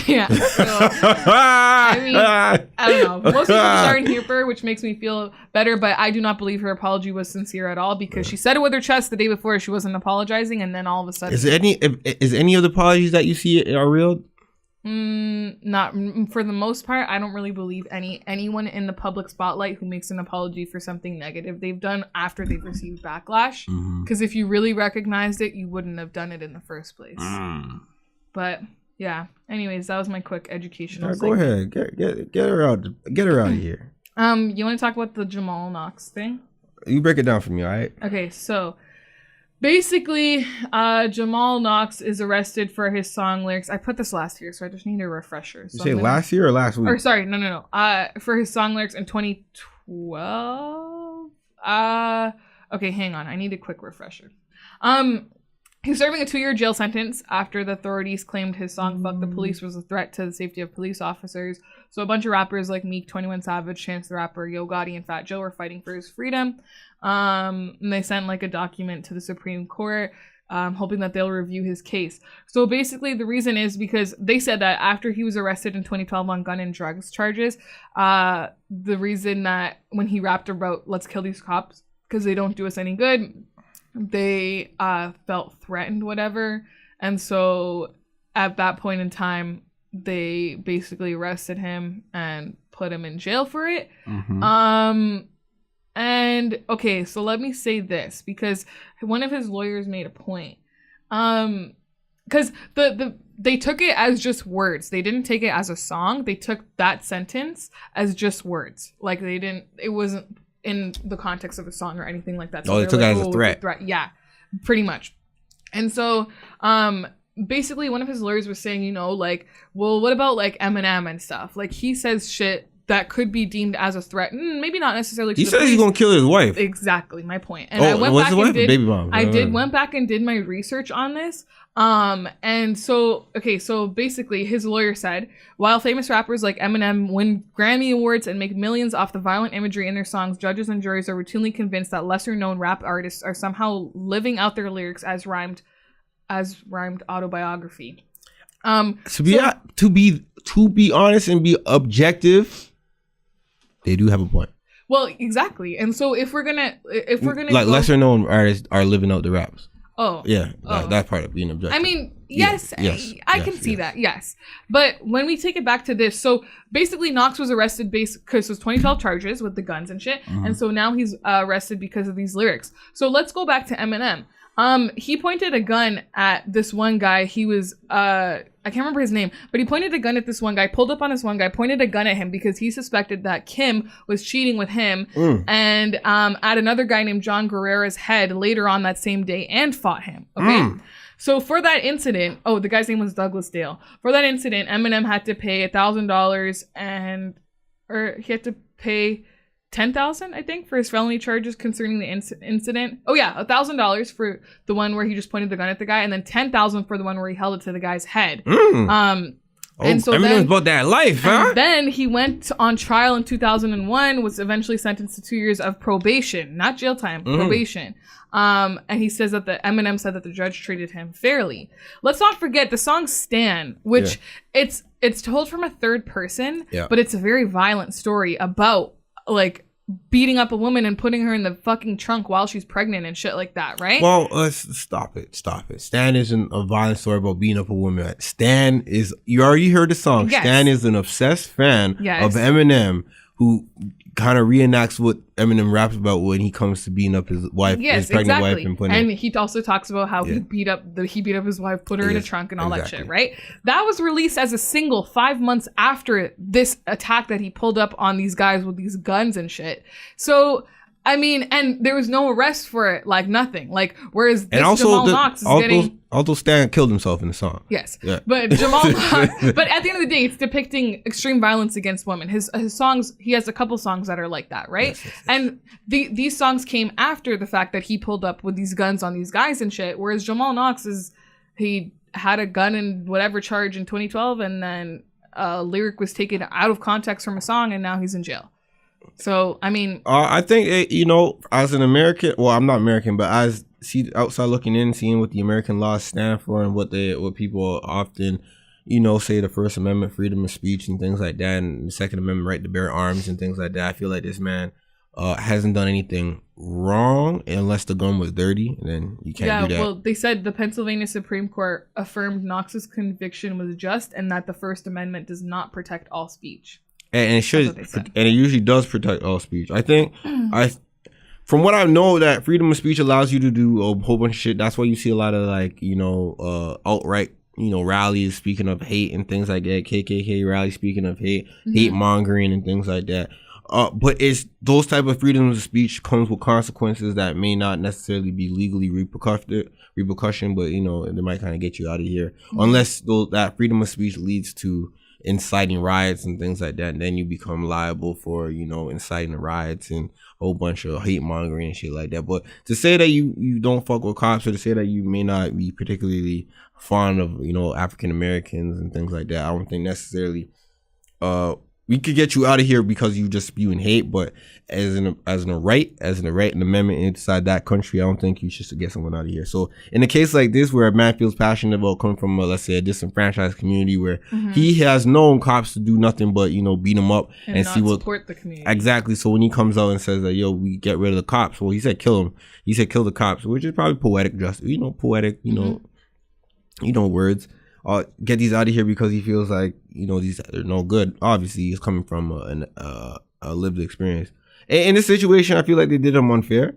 Yeah. So, I mean, I don't know. Most people aren't here for her, which makes me feel better, but I do not believe her apology was sincere at all, because she said it with her chest the day before she wasn't apologizing, and then all of a sudden. Is any of the apologies that you see are real? Not for the most part. I don't really believe anyone in the public spotlight who makes an apology for something negative they've done after they've received backlash. Because if you really recognized it, you wouldn't have done it in the first place. But yeah. Anyways, that was my quick educational. Go ahead, get her out of here. You want to talk about the Jamal Knox thing? You break it down for me, all right? Okay, so basically, Jamal Knox is arrested for his song lyrics. I put this last year, so I just need a refresher. So you say last year or last week? Or sorry, no. For his song lyrics in 2012. Okay, hang on. I need a quick refresher. He's serving a 2-year jail sentence after the authorities claimed his song "Fuck the Police" was a threat to the safety of police officers. So a bunch of rappers like Meek, 21 Savage, Chance the Rapper, Yo Gotti, and Fat Joe were fighting for his freedom. And they sent like a document to the Supreme Court hoping that they'll review his case. So basically the reason is because they said that after he was arrested in 2012 on gun and drugs charges, the reason that when he rapped about let's kill these cops because they don't do us any good, they felt threatened, whatever. And so at that point in time, they basically arrested him and put him in jail for it. And okay, so let me say this because one of his lawyers made a point. Because they took it as just words. They didn't take it as a song. They took that sentence as just words. Like it wasn't in the context of a song or anything like that. So they took it as a threat. Yeah, pretty much. And so basically one of his lawyers was saying, you know, like, well, what about like Eminem and stuff? Like he says shit that could be deemed as a threat. Maybe not necessarily. He says he's gonna kill his wife. Exactly my point. And I went back and did baby mom. went back and did my research on this. And so basically his lawyer said, while famous rappers like Eminem win Grammy Awards and make millions off the violent imagery in their songs, judges and juries are routinely convinced that lesser known rap artists are somehow living out their lyrics as rhymed autobiography. To be honest and be objective, they do have a point. Well, exactly. And so if we're gonna like lesser known artists are living out the raps. Oh yeah, that part of being objective. I mean, yes, I can see that. Yes, but when we take it back to this, so basically Knox was arrested because it was 2012 charges with the guns and shit, and so now he's arrested because of these lyrics. So let's go back to Eminem. He pointed a gun at this one guy. He was I can't remember his name, but he pointed a gun at this one guy, pulled up on this one guy, pointed a gun at him because he suspected that Kim was cheating with him, and at another guy named John Guerrera's head later on that same day and fought him. Okay. So for that incident, the guy's name was Douglas Dale. For that incident, Eminem had to pay $1,000 or he had to pay $10,000, I think, for his felony charges concerning the incident. Oh yeah, $1,000 for the one where he just pointed the gun at the guy, and then $10,000 for the one where he held it to the guy's head. And so Eminem's about that life, huh? And then he went on trial in 2001, was eventually sentenced to 2 years of probation, not jail time, probation. And he says that Eminem said that the judge treated him fairly. Let's not forget the song "Stan," which it's told from a third person, but it's a very violent story about like beating up a woman and putting her in the fucking trunk while she's pregnant and shit like that, right? Well, let's stop it. Stan isn't a violent story about beating up a woman. Stan is, you already heard the song. Yes. Stan is an obsessed fan of Eminem who kind of reenacts what Eminem raps about when he comes to beating up his wife, his pregnant wife, and he also talks about how he beat up his wife, put her in a trunk, and all that shit. Right? That was released as a single 5 months after this attack that he pulled up on these guys with these guns and shit. So I mean, and there was no arrest for it, like nothing. Like, whereas this Jamal Knox is getting... Although Stan killed himself in the song. Yes. Yeah. But Jamal Knox... But at the end of the day, it's depicting extreme violence against women. His songs, he has a couple songs that are like that, right? Yes. And these songs came after the fact that he pulled up with these guns on these guys and shit, whereas Jamal Knox he had a gun in whatever charge in 2012, and then a lyric was taken out of context from a song, and now he's in jail. So, I mean... I think, as an American... Well, I'm not American, but as outside looking in, seeing what the American laws stand for and what people often, say the First Amendment, freedom of speech and things like that, and the Second Amendment, right to bear arms and things like that, I feel like this man hasn't done anything wrong unless the gun was dirty, and then you can't do that. Well, they said the Pennsylvania Supreme Court affirmed Knox's conviction was just and that the First Amendment does not protect all speech. And it should, and it usually does protect all speech. I think, from what I know, that freedom of speech allows you to do a whole bunch of shit. That's why you see a lot of outright, rallies speaking of hate and things like that. KKK rallies speaking of hate, hate mongering and things like that. But it's those type of freedoms of speech comes with consequences that may not necessarily be legally repercussion, but they might kind of get you out of here unless that freedom of speech leads to inciting riots and things like that, and then you become liable for inciting riots and a whole bunch of hate mongering and shit like that. But to say that you don't fuck with cops, or to say that you may not be particularly fond of African Americans and things like that, I don't think necessarily we could get you out of here because you just spewing hate, but as an right an amendment inside that country, I don't think you should get someone out of here. So in a case like this, where a man feels passionate about coming from, let's say, a disenfranchised community where he has known cops to do nothing but, beat them up and see what support the community. Exactly. So when he comes out and says that, yo, we get rid of the cops. Well, he said kill them. He said kill the cops, which is probably poetic justice. Poetic. Words. Get these out of here because he feels like these are no good. Obviously, he's coming from a lived experience. In this situation, I feel like they did him unfair.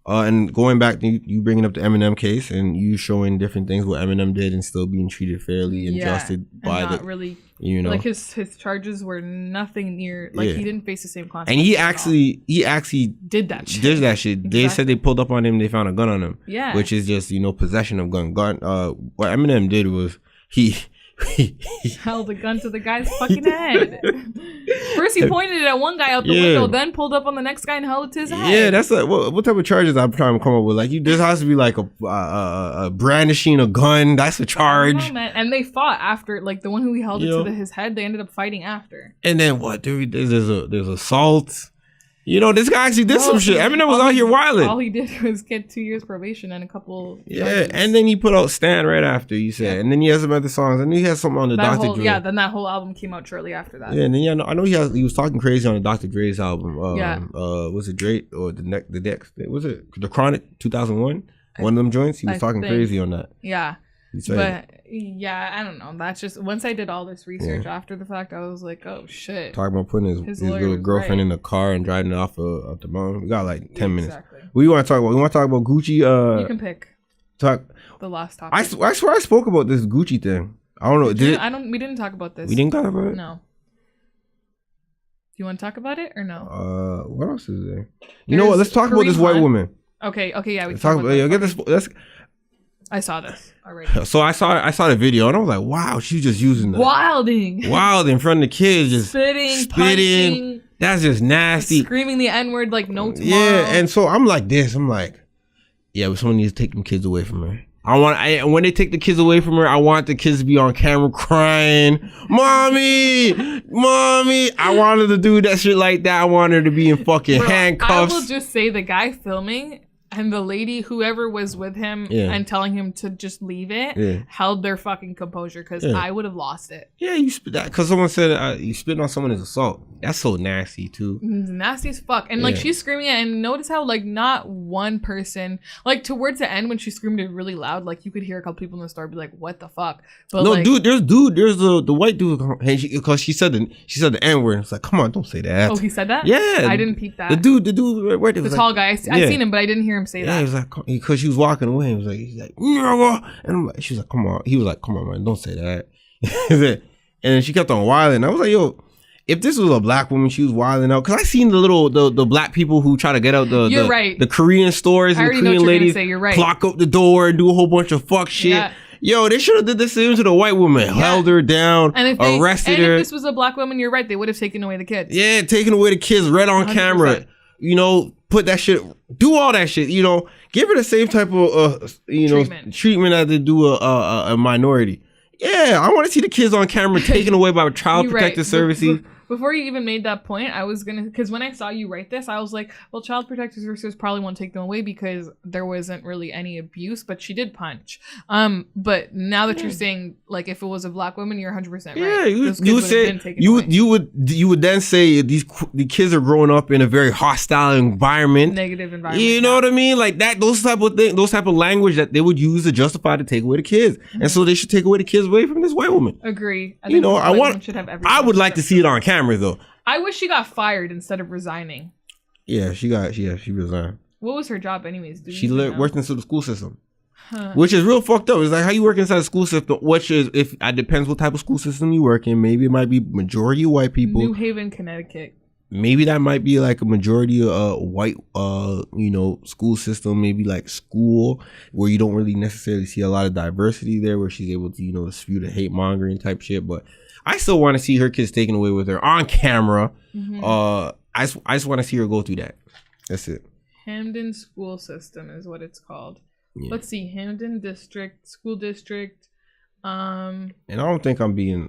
And going back to you bringing up the Eminem case and you showing different things what Eminem did and still being treated fairly and justice by and not really, like his charges were nothing near he didn't face the same consequences. And he actually did that shit. Exactly. They said they pulled up on him. They found a gun on him. Yeah, which is just possession of gun. What Eminem did was he held a gun to the guy's fucking head. First he pointed it at one guy out the window, then pulled up on the next guy and held it to his head. Yeah, that's what type of charges I'm trying to come up with. Like, there has to be like a brandishing a gun. That's a charge. Know, and they fought after, like the one who he held it to his head. They ended up fighting after. And then what? There's assault. This guy actually did some shit. Eminem was out here wilding. All he did was get 2 years probation and a couple. Yeah, and then he put out Stan right after, you said. And then he has some other songs. And then he has something on the Dr. Dre. Yeah, then that whole album came out shortly after that. Yeah, and then I know he was talking crazy on the Dr. Dre's album. Was it Dre or the next? Was it The Chronic 2001? One of them joints? He was talking crazy on that. Yeah. But I don't know. That's just, once I did all this research after the fact, I was like, oh shit. Talking about putting his little girlfriend in the car and driving it off the mountain. We got like 10 minutes. What do you want to talk about? We want to talk about Gucci. You can pick. The last topic. I swear I spoke about this Gucci thing. I don't know. We didn't talk about this. We didn't talk about it? No. Do you want to talk about it or no? What else is there? You know what? Let's talk about this white woman. Okay. Yeah. We can talk about get this. I saw this already. So I saw the video and I was like, wow, she's just using the wilding in front of the kids, just spitting. Punching, that's just nasty. Screaming the N-word like no tomorrow. Yeah, and so I'm like this. I'm like, yeah, but someone needs to take them kids away from her. When they take the kids away from her, I want the kids to be on camera crying, mommy. I wanted to do that shit like that. I wanted her to be in fucking handcuffs. I will just say the guy filming and the lady, whoever was with him and telling him to just leave it, held their fucking composure because I would have lost it. Yeah, you spit that because someone said you spit on someone is assault. That's so nasty too. It's nasty as fuck. And like she's screaming it, and notice how like not one person, like towards the end when she screamed it really loud, like you could hear a couple people in the store be like, "What the fuck?" But no, there's the white dude because she said the N-word. It's like, come on, don't say that. Oh, he said that? Yeah, I didn't peep that. The dude right there, the tall guy. I seen him, but I didn't hear him say that. Yeah, he was like, because she was walking away. He was like, and I'm like, she was like, come on. He was like, come on, man, don't say that. And then she kept on wilding. I was like, yo, if this was a black woman, she was wilding out. Because I seen the black people who try to get out the Korean stores and the Korean ladies clock up the door and do a whole bunch of fuck shit. Yeah. Yo, they should have did the same to the white woman. Yeah. Held her down, arrested her. If this was a black woman, you're right. They would have taken away the kids. Yeah, taking away the kids right on 100%. Camera. Put that shit, do all that shit, give her the same type of, treatment as they do a minority. Yeah, I want to see the kids on camera taken away by Child Protective Services. Before you even made that point, I was because when I saw you write this, I was like, well, Child Protective Services probably won't take them away because there wasn't really any abuse, but she did punch. But now that you're saying, like, if it was a black woman, you're 100% right. Yeah, you would then say the kids are growing up in a very hostile environment. Negative environment. You know what I mean? Like that, those type of language that they would use to justify to take away the kids. And so they should take away the kids away from this white woman. Agree. I would like to see it on camera though. I wish she got fired instead of resigning. Yeah, she resigned. What was her job anyways? She worked inside the school system. Which is real fucked up. It's like how you work inside the school system, which is it depends what type of school system you work in. Maybe it might be majority white people. New Haven, Connecticut. Maybe that might be like a majority white school system, maybe like school where you don't really necessarily see a lot of diversity there, where she's able to spew the hate mongering type shit. But I still want to see her kids taken away with her on camera. Mm-hmm. I just want to see her go through that. That's it. Hamden School System is what it's called. Yeah. Let's see, Hamden School District, And I don't think I'm being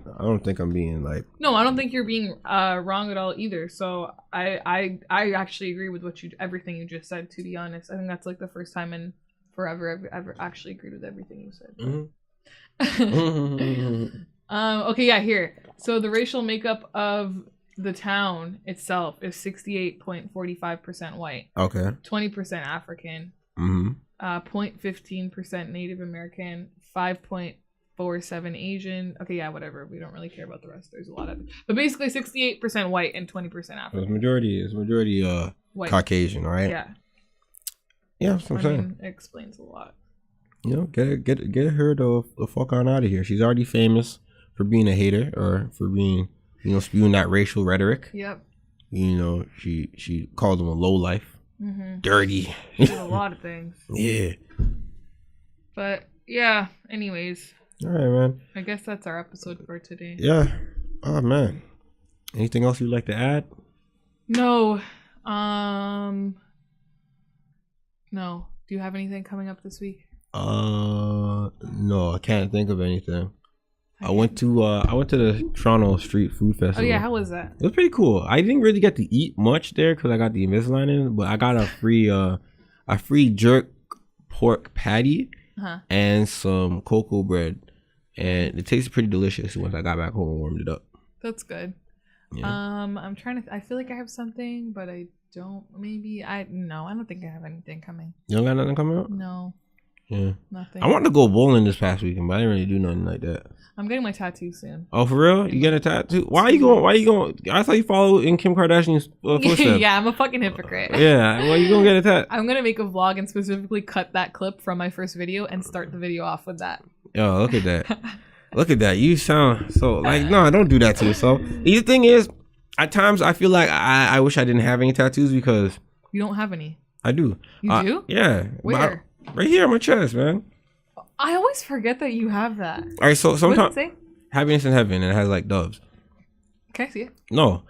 like. No, I don't think you're being wrong at all either. So I actually agree with everything you just said. To be honest, I think that's like the first time in forever I've ever actually agreed with everything you said. Okay, yeah, here. So the racial makeup of the town itself is 68.45% white. Okay. 20% African. 0.15% Native American. 5.47 Asian. Okay, yeah, whatever. We don't really care about the rest. There's a lot of, but basically 68% white and 20% African. So it's majority white. Caucasian, right? Yeah. Yeah, that's what I'm saying. It explains a lot. You know, get her the fuck on out of here. She's already famous for being a hater or for being, you know, spewing that racial rhetoric. Yep. You know, she called him a lowlife, dirty. She did a lot of things. Yeah. But yeah. Anyways. All right, man. I guess that's our episode for today. Yeah. Oh man. Anything else you'd like to add? No. No. Do you have anything coming up this week? No, I can't think of anything. I went to the Toronto Street Food Festival. Oh yeah, how was that? It was pretty cool. I didn't really get to eat much there because I got the Invisalign in, but I got a free jerk pork patty and some cocoa bread, and it tasted pretty delicious once I got back home and warmed it up. That's good. Yeah. I'm trying to. I feel like I have something, but I don't. Maybe I don't think I have anything coming. You don't got nothing coming up? No. Yeah. Nothing. I wanted to go bowling this past weekend, but I didn't really do nothing like that. I'm getting my tattoo soon. Oh, for real? You getting a tattoo? Why are you going? I thought you follow in Kim Kardashian's footsteps. Yeah, I'm a fucking hypocrite. Yeah. Why you gonna get a tattoo? I'm gonna make a vlog and specifically cut that clip from my first video and start the video off with that. Yo, look at that. Look at that. You sound so like, no, don't do that to yourself. The thing is, at times I feel like I wish I didn't have any tattoos because you don't have any. I do. You do? Yeah. Where? Right here on my chest, man. I always forget that you have that. All right, so sometimes happiness in heaven, and it has like doves. Can I see it? No.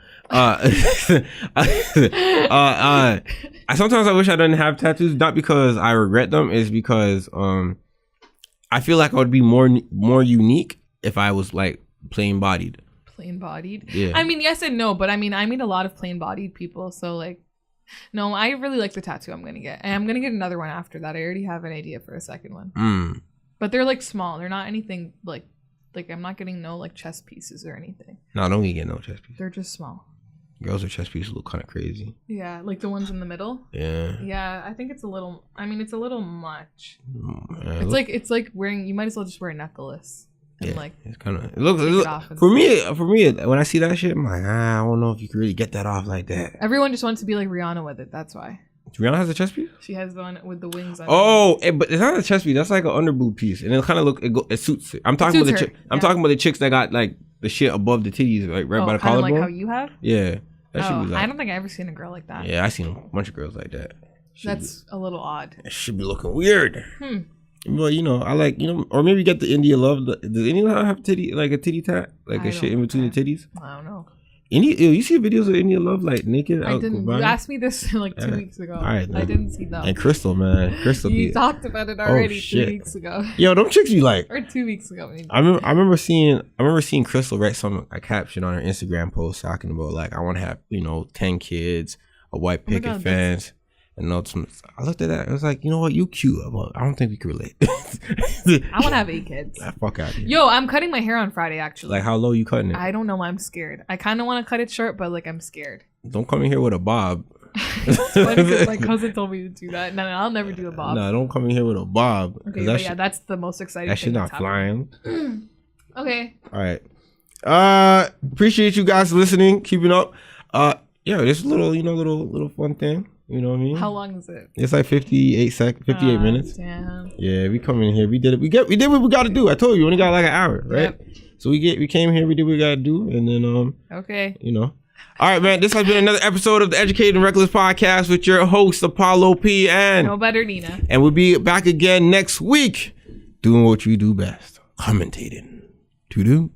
Sometimes I wish I didn't have tattoos, not because I regret them, it's because I feel like I would be more unique if I was like plain bodied. Plain bodied? Yeah. I mean, yes and no, but I mean, I meet a lot of plain bodied people, so like, no, I really like the tattoo I'm gonna get, and I'm gonna get another one after that. I already have an idea for a second one. But they're like small. They're not anything like I'm not getting no like chest pieces or anything. No, don't get no chest pieces. They're just small. Girls with chest pieces look kind of crazy. Yeah, like the ones in the middle. Yeah. Yeah, I think it's a little. I mean, it's a little much. It's like wearing. You might as well just wear a necklace. And yeah, like it's kind of. It looks for me. When I see that shit, I'm like, I don't know if you can really get that off like that. Everyone just wants to be like Rihanna with it. That's why. Rihanna has a chest piece? She has the one with the wings on it. But it's not a chest piece. That's like an underboob piece. And it kind of it suits it. I'm talking about talking about the chicks that got like the shit above the titties, like right by the collarbone. Like how you have? Yeah. That should be like, I don't think I've ever seen a girl like that. Yeah, I seen a bunch of girls like that. That's a little odd. It should be looking weird. Well, you know, I like, you know, or maybe get the India Love. Does India Love have a titty tat? Like a shit in between the titties? I don't know. You see videos of India Love like naked? I didn't. You asked me this like 2 weeks ago. All right, I didn't see that. And Crystal, man, you talked about it already 2 weeks ago. Yo, them chicks you like? Or 2 weeks ago. Maybe. I remember seeing Crystal write a caption on her Instagram post talking about like, I want to have 10 kids, a white picket fence. And I looked at that. I was like, you know what? You cute. I don't think we can relate. I want to have 8 kids. Fuck out of here. Yo, I'm cutting my hair on Friday, actually. Like, how low you cutting it? I don't know. I'm scared. I kind of want to cut it short, but like, I'm scared. Don't come in here with a bob. It's funny because my cousin told me to do that. No, I'll never do a bob. No, don't come in here with a bob. Okay, but yeah, that's the most exciting thing. That shit not flying. Okay. All right. Appreciate you guys listening, keeping up. Yeah, this little fun thing. You know what I mean? How long is it? It's like 58 minutes. Damn. Yeah, we come in here. We did it. We did what we got to do. I told you, we only got like an hour, right? Yep. So we came here. We did what we got to do, and then Okay. You know. All right, man. This has been another episode of the Educated and Reckless podcast with your host Apollo P and No Better Nina. And we'll be back again next week, doing what you do best, commentating. To do.